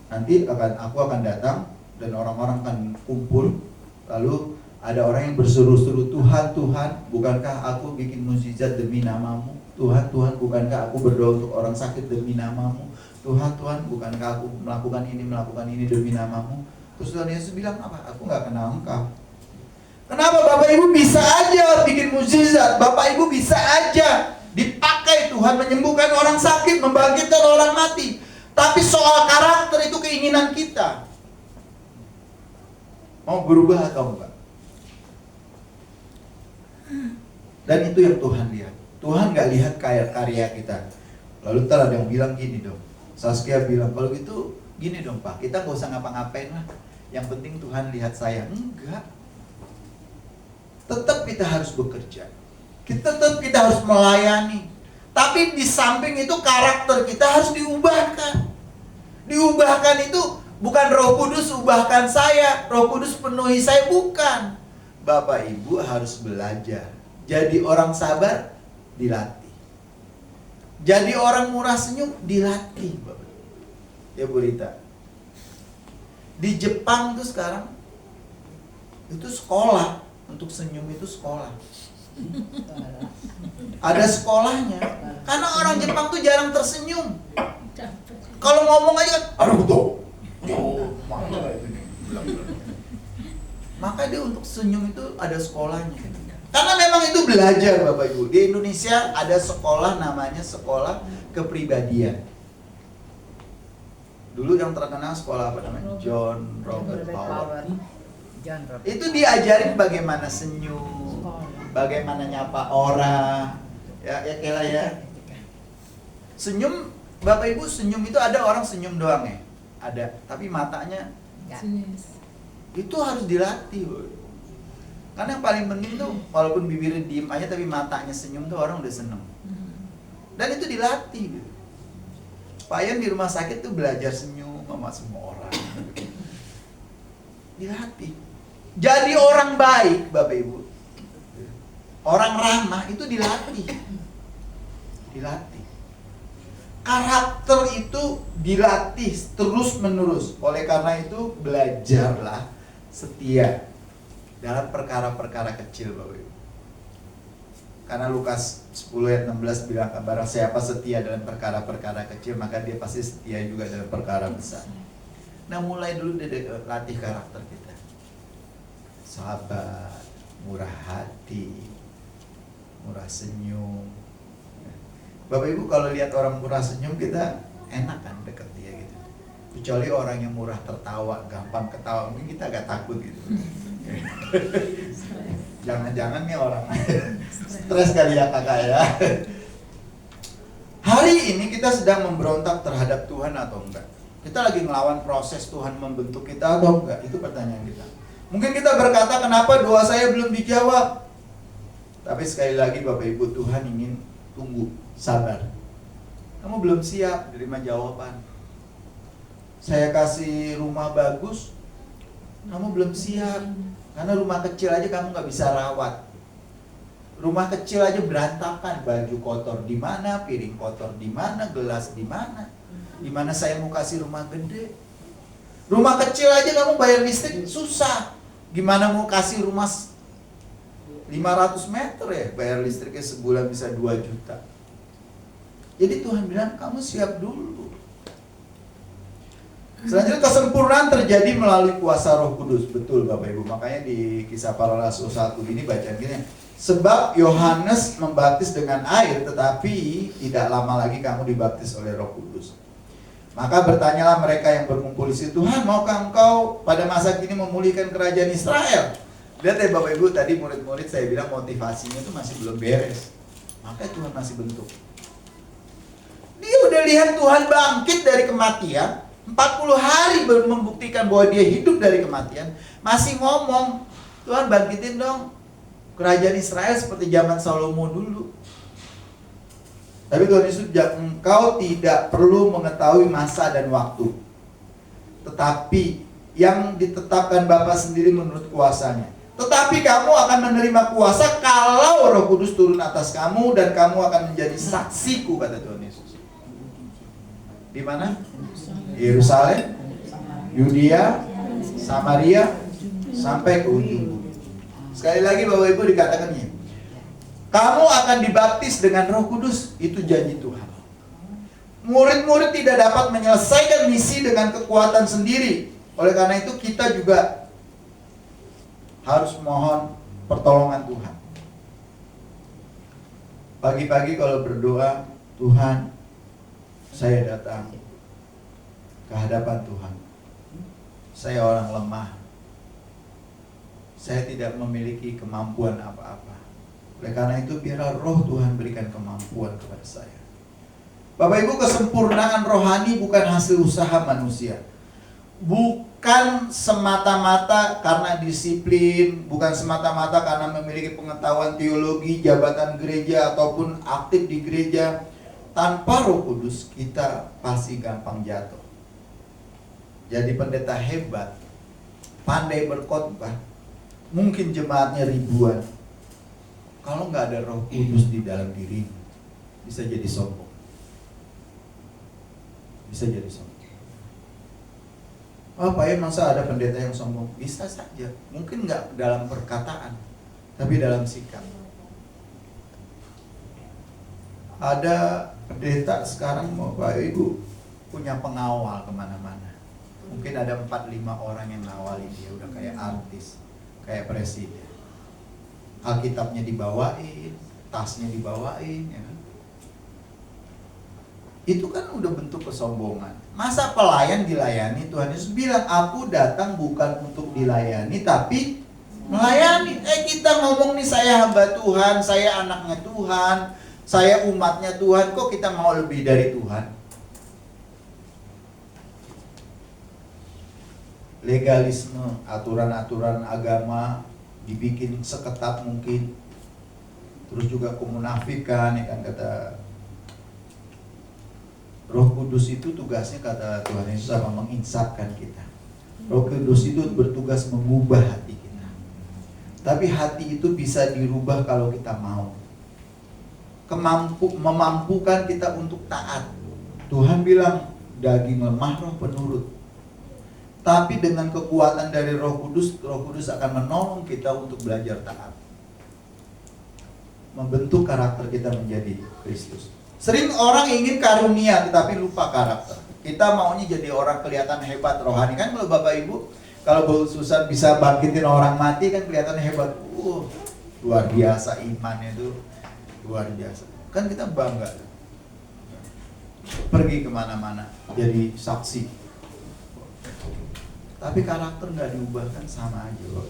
nanti aku akan datang dan orang-orang akan kumpul, lalu ada orang yang berseru-seru, Tuhan, Tuhan, bukankah aku bikin mukjizat demi namamu? Tuhan, Tuhan, bukankah aku berdoa untuk orang sakit demi namamu? Tuhan, Tuhan, bukankah aku melakukan ini demi namamu? Terus Tuhan Yesus bilang apa? Aku gak kenal engkau. Kenapa Bapak Ibu bisa aja bikin mukjizat? Bapak Ibu bisa aja dipakai Tuhan menyembuhkan orang sakit, membangkitkan orang mati. Tapi soal karakter itu keinginan kita. Mau berubah atau enggak? Dan itu yang Tuhan lihat. Tuhan gak lihat karya kita. Lalu ntar ada yang bilang gini dong, Saskia bilang, kalau gitu gini dong Pak, kita gak usah ngapa-ngapain lah, yang penting Tuhan lihat saya. Enggak. Tetap kita harus bekerja, tetap kita harus melayani. Tapi di samping itu karakter kita harus diubahkan. Diubahkan itu bukan Roh Kudus ubahkan saya, Roh Kudus penuhi saya, bukan. Bapak Ibu harus belajar. Jadi orang sabar dilatih. Jadi orang murah senyum dilatih, Bapak. Ya Bu Rita. Di Jepang tuh sekarang itu sekolah. Untuk senyum itu sekolah. Ada sekolahnya. Karena orang Jepang tuh jarang tersenyum. Kalau ngomong aja kan, aduh betul. Maka dia untuk senyum itu ada sekolahnya. Karena memang itu belajar Bapak Ibu. Di Indonesia ada sekolah namanya sekolah kepribadian. Dulu yang terkenal sekolah apa namanya? John Robert Power. Itu diajarin bagaimana senyum, bagaimana nyapa orang, ya kela ya. Senyum, Bapak Ibu, senyum itu ada orang senyum doang ya, ada, tapi matanya itu harus dilatih, Bu. Karena yang paling penting tuh, walaupun bibirnya diem aja tapi matanya senyum tuh orang udah seneng. Dan itu dilatih, gitu. Pak Yan di rumah sakit tuh belajar senyum sama semua orang. Dilatih. Jadi orang baik, Bapak Ibu. Orang ramah itu dilatih. Dilatih. Karakter itu dilatih terus menerus. Oleh karena itu belajarlah setia dalam perkara-perkara kecil, Bapak Ibu. Karena Lukas 10 ayat 16 bilang, barang siapa setia dalam perkara-perkara kecil, maka dia pasti setia juga dalam perkara besar. Nah, mulai dulu dari latih karakter kita. Sabar, murah hati, murah senyum. Bapak Ibu kalau lihat orang murah senyum, kita enak kan deket dia gitu. Kecuali orang yang murah tertawa, gampang ketawa, mungkin kita agak takut gitu. Jangan-jangan nih orang stres kali ya kakak ya. Hari ini kita sedang memberontak terhadap Tuhan atau enggak? Kita lagi melawan proses Tuhan membentuk kita atau enggak? Itu pertanyaan kita. Mungkin kita berkata, kenapa doa saya belum dijawab? Tapi sekali lagi Bapak Ibu, Tuhan ingin tunggu, sabar. Kamu belum siap terima jawaban. Saya kasih rumah bagus, kamu belum siap. Karena rumah kecil aja kamu gak bisa rawat. Rumah kecil aja berantakan, baju kotor di mana, piring kotor di mana, gelas di mana. Di mana saya mau kasih rumah gede? Rumah kecil aja kamu bayar listrik susah. Gimana mau kasih rumah 500 meter ya, bayar listriknya sebulan bisa 2 juta. Jadi Tuhan bilang, kamu siap dulu. Selanjutnya kesempurnaan terjadi melalui kuasa Roh Kudus. Betul Bapak Ibu. Makanya di Kisah Para Rasul 1 ini bacaan gini. Sebab Yohanes membaptis dengan air, tetapi tidak lama lagi kamu dibaptis oleh Roh Kudus. Maka bertanyalah mereka yang berkumpul di situ, Tuhan, maukah engkau pada masa kini memulihkan kerajaan Israel? Lihat ya Bapak Ibu, tadi murid-murid saya bilang motivasinya itu masih belum beres. Maka Tuhan masih bentuk. Dia udah lihat Tuhan bangkit dari kematian, 40 hari baru membuktikan bahwa dia hidup dari kematian. Masih ngomong, Tuhan bangkitin dong kerajaan Israel seperti zaman Salomo dulu. Tapi Tuhan Yesus, engkau tidak perlu mengetahui masa dan waktu, tetapi yang ditetapkan Bapa sendiri menurut kuasanya. Tetapi kamu akan menerima kuasa kalau Roh Kudus turun atas kamu, dan kamu akan menjadi saksiku, kata Tuhan Yesus. Di mana? Yerusalem, Yudea, Samaria, sampai ke ujung bumi. Sekali lagi Bapak Ibu dikatakan ini, kamu akan dibaptis dengan Roh Kudus, itu janji Tuhan. Murid-murid tidak dapat menyelesaikan misi dengan kekuatan sendiri. Oleh karena itu kita juga harus mohon pertolongan Tuhan. Pagi-pagi kalau berdoa, Tuhan, saya datang ke hadapan Tuhan. Saya orang lemah. Saya tidak memiliki kemampuan apa-apa. Oleh karena itu biarlah Roh Tuhan berikan kemampuan kepada saya. Bapak Ibu, kesempurnaan rohani bukan hasil usaha manusia. Bukan semata-mata karena disiplin, bukan semata-mata karena memiliki pengetahuan teologi, jabatan gereja, ataupun aktif di gereja. Tanpa Roh Kudus kita pasti gampang jatuh. Jadi pendeta hebat, pandai berkhotbah, mungkin jemaatnya ribuan. Kalau nggak ada Roh Kudus di dalam diri, bisa jadi sombong. Bisa jadi sombong. Apa ya, masa ada pendeta yang sombong? Bisa saja. Mungkin nggak dalam perkataan, tapi dalam sikap. Ada pendeta sekarang, Bapak Ibu, punya pengawal kemana-mana. Mungkin ada 4-5 orang yang ngawalin dia, udah kayak artis, kayak presiden. Alkitabnya dibawain, tasnya dibawain, ya kan? Itu kan udah bentuk kesombongan. Masa pelayan dilayani? Tuhan Yesus bilang, aku datang bukan untuk dilayani, tapi melayani. Kita ngomong nih, saya hamba Tuhan, saya anaknya Tuhan, saya umatnya Tuhan, kok kita mau lebih dari Tuhan? Legalisme, aturan-aturan agama dibikin seketat mungkin. Terus juga kemunafikan, ya kan, kata Roh Kudus itu tugasnya, kata Tuhan Yesus, apa? Menginsapkan kita. Roh Kudus itu bertugas mengubah hati kita. Tapi hati itu bisa dirubah kalau kita mau. Memampukan kita untuk taat. Tuhan bilang, daging lemah, roh penurut. Tapi dengan kekuatan dari Roh Kudus akan menolong kita untuk belajar taat. Membentuk karakter kita menjadi Kristus. Sering orang ingin karunia tetapi lupa karakter. Kita maunya jadi orang kelihatan hebat rohani. Kan kalau Bapak Ibu, kalau susah bisa bangkitin orang mati kan kelihatan hebat. Luar biasa imannya itu, luar biasa. Kan kita bangga. Pergi kemana-mana jadi saksi. Tapi karakter nggak diubahkan, sama aja loh.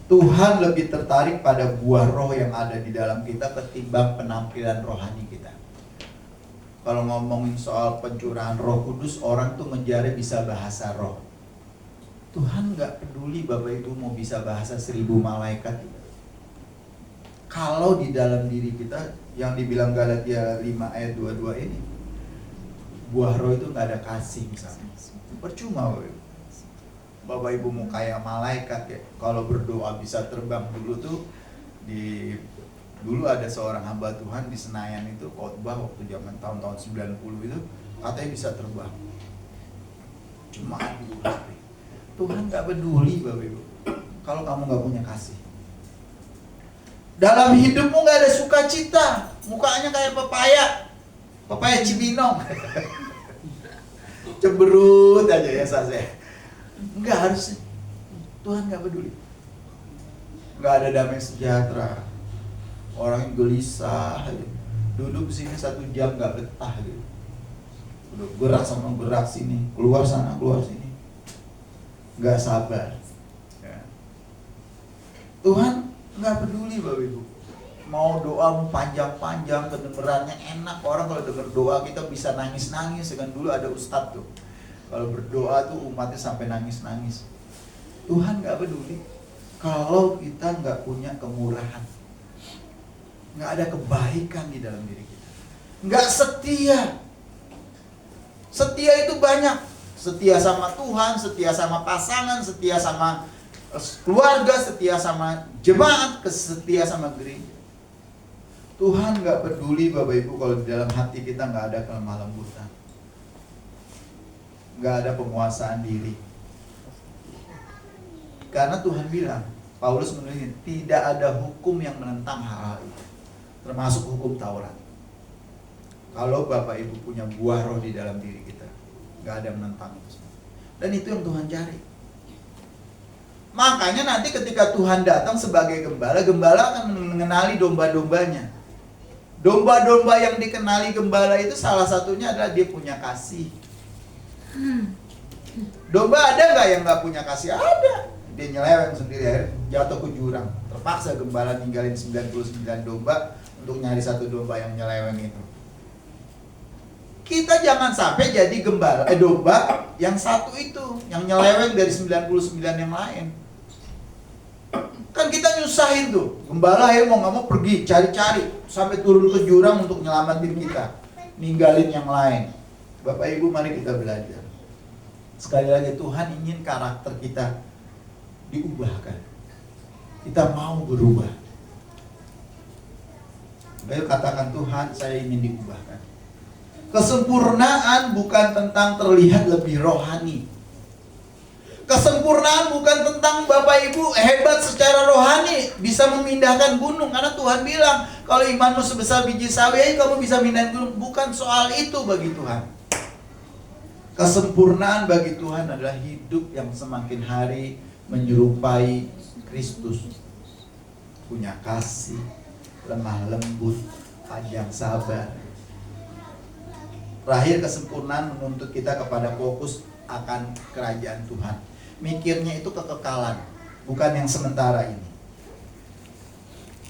Tuhan lebih tertarik pada buah roh yang ada di dalam kita ketimbang penampilan rohani kita. Kalau ngomongin soal pencurahan Roh Kudus, orang tuh ngejarnya bisa bahasa roh. Tuhan nggak peduli Bapak Ibu mau bisa bahasa 1000 malaikat. Kalau di dalam diri kita, yang dibilang Galatia 5 ayat 22 ini, buah roh itu nggak ada kasih misalnya, percuma Bapak Ibu. Bapak Ibu mau kayak malaikat ya, kalau berdoa bisa terbang. Dulu ada seorang hamba Tuhan di Senayan itu khotbah waktu zaman tahun-tahun 90 itu, katanya bisa terbang. Cuma Tuhan nggak peduli Bapak Ibu kalau kamu nggak punya kasih. Dalam hidupmu nggak ada sukacita, mukanya kayak pepaya Cibinong. Cemberut aja ya saya. Enggak harusnya. Tuhan nggak peduli. Nggak ada damai sejahtera. Orang yang gelisah, duduk di sini 1 jam nggak betah gitu. Udah gerak sana gerak sini, keluar sana keluar sini, nggak sabar. Ya. Tuhan nggak peduli Bapak Ibu. Mau doa panjang-panjang, kedengerannya enak. Orang kalau denger doa kita bisa nangis-nangis. Kan dulu ada ustadz tuh, kalau berdoa tuh umatnya sampai nangis-nangis. Tuhan nggak peduli kalau kita nggak punya kemurahan, nggak ada kebaikan di dalam diri kita, nggak setia. Setia itu banyak. Setia sama Tuhan, setia sama pasangan, setia sama keluarga, setia sama jemaat, setia sama gereja. Tuhan nggak peduli Bapak Ibu kalau di dalam hati kita nggak ada kelemah lembutan, nggak ada penguasaan diri. Karena Tuhan bilang, Paulus menulis, tidak ada hukum yang menentang hal-hal itu, termasuk hukum Taurat. Kalau Bapak Ibu punya buah roh di dalam diri kita, nggak ada menentang itu semua. Dan itu yang Tuhan cari. Makanya nanti ketika Tuhan datang sebagai gembala, gembala akan mengenali domba-dombanya. Domba-domba yang dikenali gembala itu salah satunya adalah dia punya kasih. Domba ada nggak yang nggak punya kasih? Ada. Dia nyeleweng sendiri, jatuh ke jurang. Terpaksa gembala ninggalin 99 domba untuk nyari satu domba yang nyeleweng itu. Kita jangan sampai jadi domba yang satu itu, yang nyeleweng dari 99 yang lain. Kan kita nyusahin tuh, gembala mau nggak mau pergi cari-cari sampai turun ke jurang untuk nyelamatin kita, ninggalin yang lain. Bapak Ibu, mari kita belajar. Sekali lagi, Tuhan ingin karakter kita diubahkan. Kita mau berubah. Ayo katakan, Tuhan, saya ingin diubahkan. Kesempurnaan bukan tentang terlihat lebih rohani. Kesempurnaan bukan tentang Bapak Ibu hebat secara rohani, bisa memindahkan gunung. Karena Tuhan bilang, kalau imanmu sebesar biji sawi, kamu bisa mindahin gunung. Bukan soal itu bagi Tuhan. Kesempurnaan bagi Tuhan adalah hidup yang semakin hari menyerupai Kristus. Punya kasih, lemah lembut, panjang sabar. Terakhir, kesempurnaan menuntut kita kepada fokus akan kerajaan Tuhan. Mikirnya itu kekekalan, bukan yang sementara ini.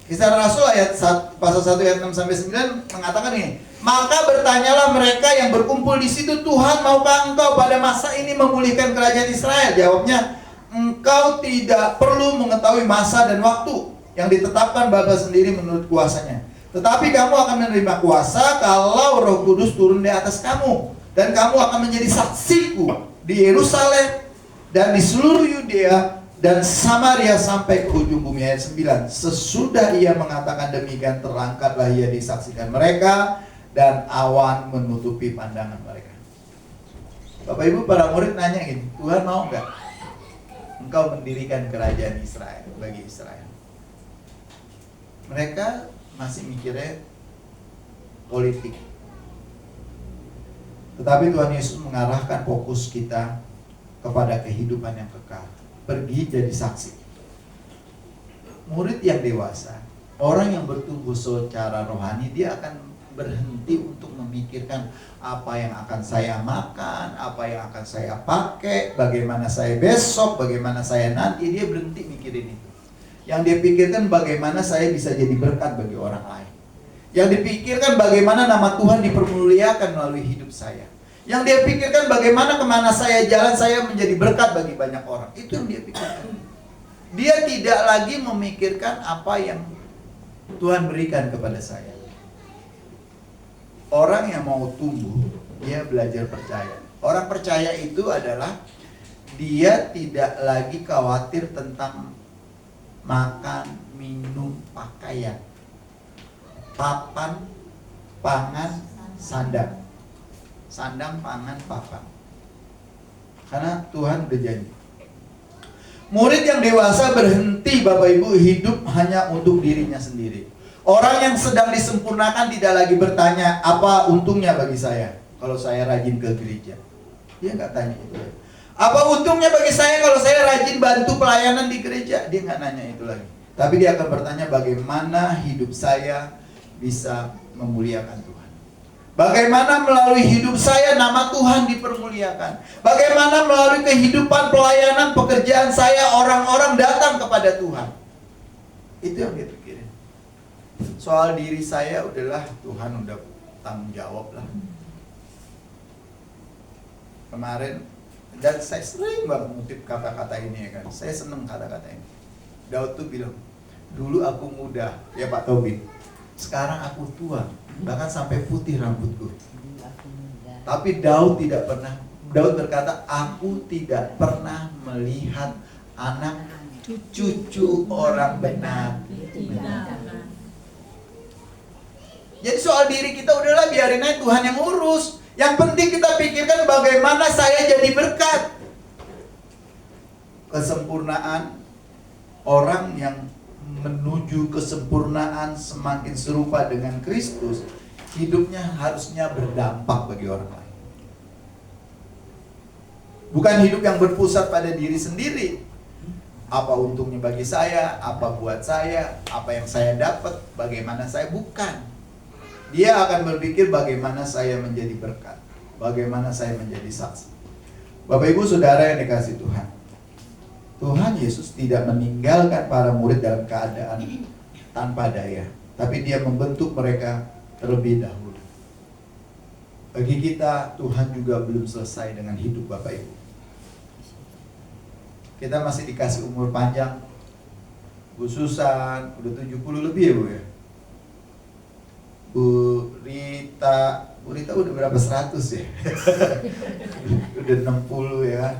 Kisah Rasul ayat 1, pasal 1 ayat 6 sampai 9 mengatakan ini, maka bertanyalah mereka yang berkumpul di situ, Tuhan, maukah engkau pada masa ini memulihkan kerajaan Israel? Jawabnya, engkau tidak perlu mengetahui masa dan waktu yang ditetapkan Bapa sendiri menurut kuasanya. Tetapi kamu akan menerima kuasa kalau Roh Kudus turun di atas kamu, dan kamu akan menjadi saksiku di Yerusalem dan di seluruh Yudea dan Samaria sampai ke ujung bumi. Ayat 9. Sesudah ia mengatakan demikian, terangkatlah ia disaksikan mereka, dan awan menutupi pandangan mereka. Bapak Ibu, para murid nanya gini, Tuhan mau nggak engkau mendirikan kerajaan Israel bagi Israel? Mereka masih mikirnya politik. Tetapi Tuhan Yesus mengarahkan fokus kita kepada kehidupan yang kekal. Pergi jadi saksi. Murid yang dewasa, orang yang bertumbuh secara rohani, dia akan berhenti untuk memikirkan apa yang akan saya makan, apa yang akan saya pakai, bagaimana saya besok, bagaimana saya nanti. Dia berhenti mikirin itu. Yang dia pikirkan bagaimana saya bisa jadi berkat bagi orang lain. Yang dipikirkan bagaimana nama Tuhan dipermuliakan melalui hidup saya. Yang dia pikirkan bagaimana kemana saya jalan, saya menjadi berkat bagi banyak orang. Itu yang dia pikirkan. Dia tidak lagi memikirkan apa yang Tuhan berikan kepada saya. Orang yang mau tumbuh, dia belajar percaya. Orang percaya itu adalah dia tidak lagi khawatir tentang makan, minum, pakaian, papan, pangan, sandang. Sandang, pangan, papan. Karena Tuhan udah janji. Murid yang dewasa berhenti Bapak Ibu hidup hanya untuk dirinya sendiri. Orang yang sedang disempurnakan tidak lagi bertanya, apa untungnya bagi saya kalau saya rajin ke gereja? Dia nggak tanya itu. Apa untungnya bagi saya kalau saya rajin bantu pelayanan di gereja? Dia nggak nanya itu lagi. Tapi dia akan bertanya, bagaimana hidup saya bisa memuliakan Tuhan. Bagaimana melalui hidup saya nama Tuhan dipermuliakan. Bagaimana melalui kehidupan pelayanan pekerjaan saya orang-orang datang kepada Tuhan. Itu yang dia pikirin. Soal diri saya udahlah, Tuhan udah tanggung jawab lah. Kemarin, dan saya sering banget mengutip kata-kata ini ya kan. Saya seneng kata-kata ini. Daud tuh bilang, dulu aku muda, ya Pak Tobin. Sekarang aku tua, bahkan sampai putih rambutku. Tapi Daud berkata, aku tidak pernah melihat anak cucu orang benar. Jadi soal diri kita udahlah biarin aja Tuhan yang urus. Yang penting kita pikirkan bagaimana saya jadi berkat. Kesempurnaan, orang yang menuju kesempurnaan semakin serupa dengan Kristus, hidupnya harusnya berdampak bagi orang lain. Bukan hidup yang berpusat pada diri sendiri. Apa untungnya bagi saya, apa buat saya, apa yang saya dapat, bagaimana saya, bukan. Dia akan berpikir bagaimana saya menjadi berkat, bagaimana saya menjadi saksi. Bapak Ibu Saudara yang dikasihi Tuhan, Tuhan Yesus tidak meninggalkan para murid dalam keadaan tanpa daya, tapi Dia membentuk mereka terlebih dahulu. Bagi kita, Tuhan juga belum selesai dengan hidup Bapak Ibu. Kita masih dikasih umur panjang. Bu Susan udah 70 lebih ya Bu ya. Bu Rita udah berapa, 100 ya? Udah 60 ya.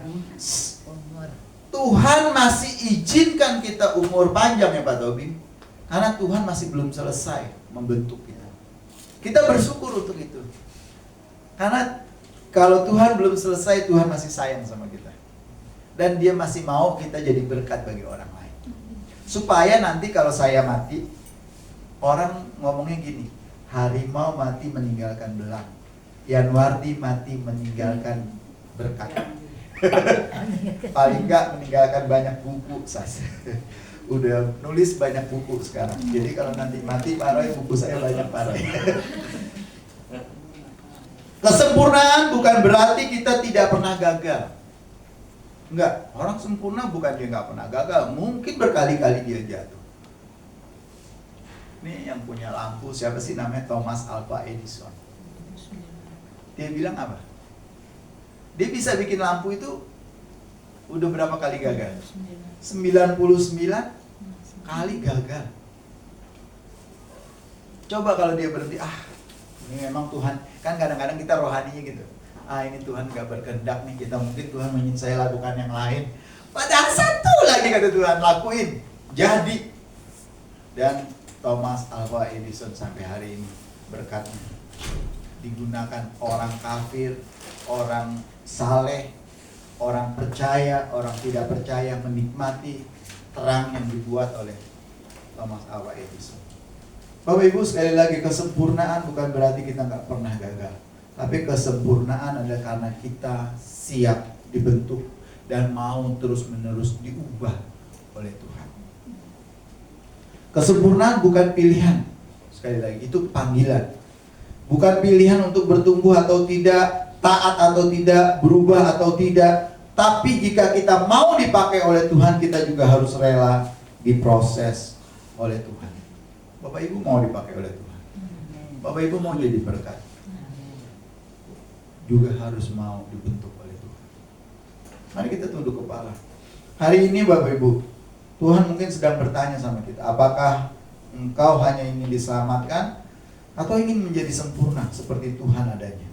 Tuhan masih izinkan kita umur panjang ya Pak Tobi, karena Tuhan masih belum selesai membentuk kita. Kita bersyukur untuk itu. Karena kalau Tuhan belum selesai, Tuhan masih sayang sama kita. Dan Dia masih mau kita jadi berkat bagi orang lain. Supaya nanti kalau saya mati, orang ngomongnya gini, harimau mati meninggalkan belang, Yanwardi mati meninggalkan berkat. Paling enggak meninggalkan banyak buku. Udah nulis banyak buku sekarang. Jadi kalau nanti mati Pak Roy, buku saya banyak Pak Roy. Kesempurnaan bukan berarti kita tidak pernah gagal. Enggak, orang sempurna bukan dia nggak pernah gagal. Mungkin berkali-kali dia jatuh. Ini yang punya lampu, siapa sih namanya? Thomas Alva Edison. Dia bilang apa? Dia bisa bikin lampu itu udah berapa kali gagal? 99 kali gagal. Coba kalau dia berhenti, ini memang Tuhan. Kan kadang-kadang kita rohaninya gitu. Ini Tuhan gak berkehendak nih, kita mungkin Tuhan ingin saya lakukan yang lain. Padahal satu lagi kata Tuhan, lakuin. Jadi. Dan Thomas Alva Edison sampai hari ini berkatnya digunakan orang kafir, orang saleh, orang percaya, orang tidak percaya menikmati terang yang dibuat oleh Thomas Alva Edison. Bapak Ibu sekali lagi, kesempurnaan bukan berarti kita nggak pernah gagal, tapi kesempurnaan adalah karena kita siap dibentuk dan mau terus-menerus diubah oleh Tuhan. Kesempurnaan bukan pilihan, sekali lagi itu panggilan. Bukan pilihan untuk bertumbuh atau tidak, taat atau tidak, berubah atau tidak. Tapi jika kita mau dipakai oleh Tuhan, kita juga harus rela diproses oleh Tuhan. Bapak Ibu mau dipakai oleh Tuhan, Bapak Ibu mau jadi berkat, juga harus mau dibentuk oleh Tuhan. Mari kita tunduk kepala. Hari ini Bapak Ibu, Tuhan mungkin sedang bertanya sama kita, apakah engkau hanya ingin diselamatkan atau ingin menjadi sempurna seperti Tuhan adanya?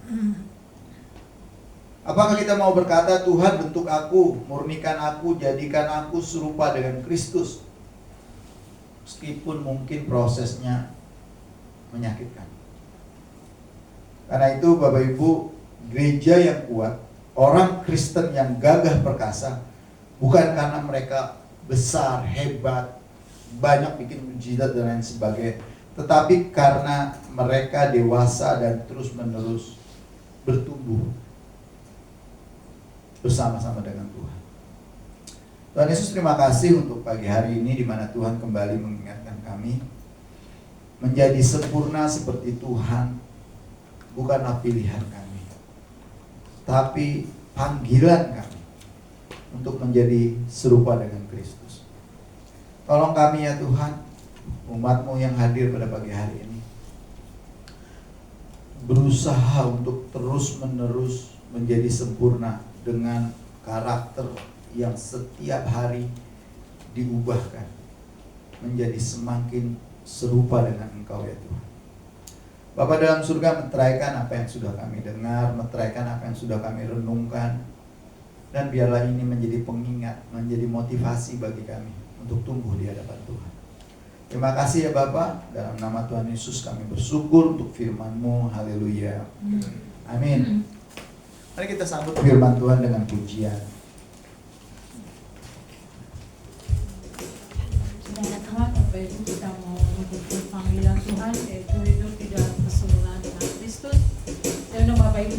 Apakah kita mau berkata, Tuhan bentuk aku, murnikan aku, jadikan aku serupa dengan Kristus, meskipun mungkin prosesnya menyakitkan. Karena itu Bapak Ibu, gereja yang kuat, orang Kristen yang gagah perkasa, bukan karena mereka besar, hebat, banyak bikin mujizat dan lain sebagainya, tetapi karena mereka dewasa dan terus-menerus bertumbuh bersama-sama dengan Tuhan. Tuhan Yesus, terima kasih untuk pagi hari ini di mana Tuhan kembali mengingatkan kami menjadi sempurna seperti Tuhan bukanlah pilihan kami, tapi panggilan kami untuk menjadi serupa dengan Kristus. Tolong kami ya Tuhan, umat-Mu yang hadir pada pagi hari ini, berusaha untuk terus-menerus menjadi sempurna dengan karakter yang setiap hari diubahkan menjadi semakin serupa dengan Engkau ya Tuhan. Bapa dalam surga, meteraikan apa yang sudah kami dengar, meteraikan apa yang sudah kami renungkan, dan biarlah ini menjadi pengingat, menjadi motivasi bagi kami untuk tumbuh di hadapan Tuhan. Terima kasih ya Bapa, dalam nama Tuhan Yesus kami bersyukur untuk firman-Mu. Haleluya. Amin. Mari kita sambut firman Tuhan dengan pujian. Saudara Tuhan, Bapak Ibu, kita mau mengikuti panggilan Tuhan, yaitu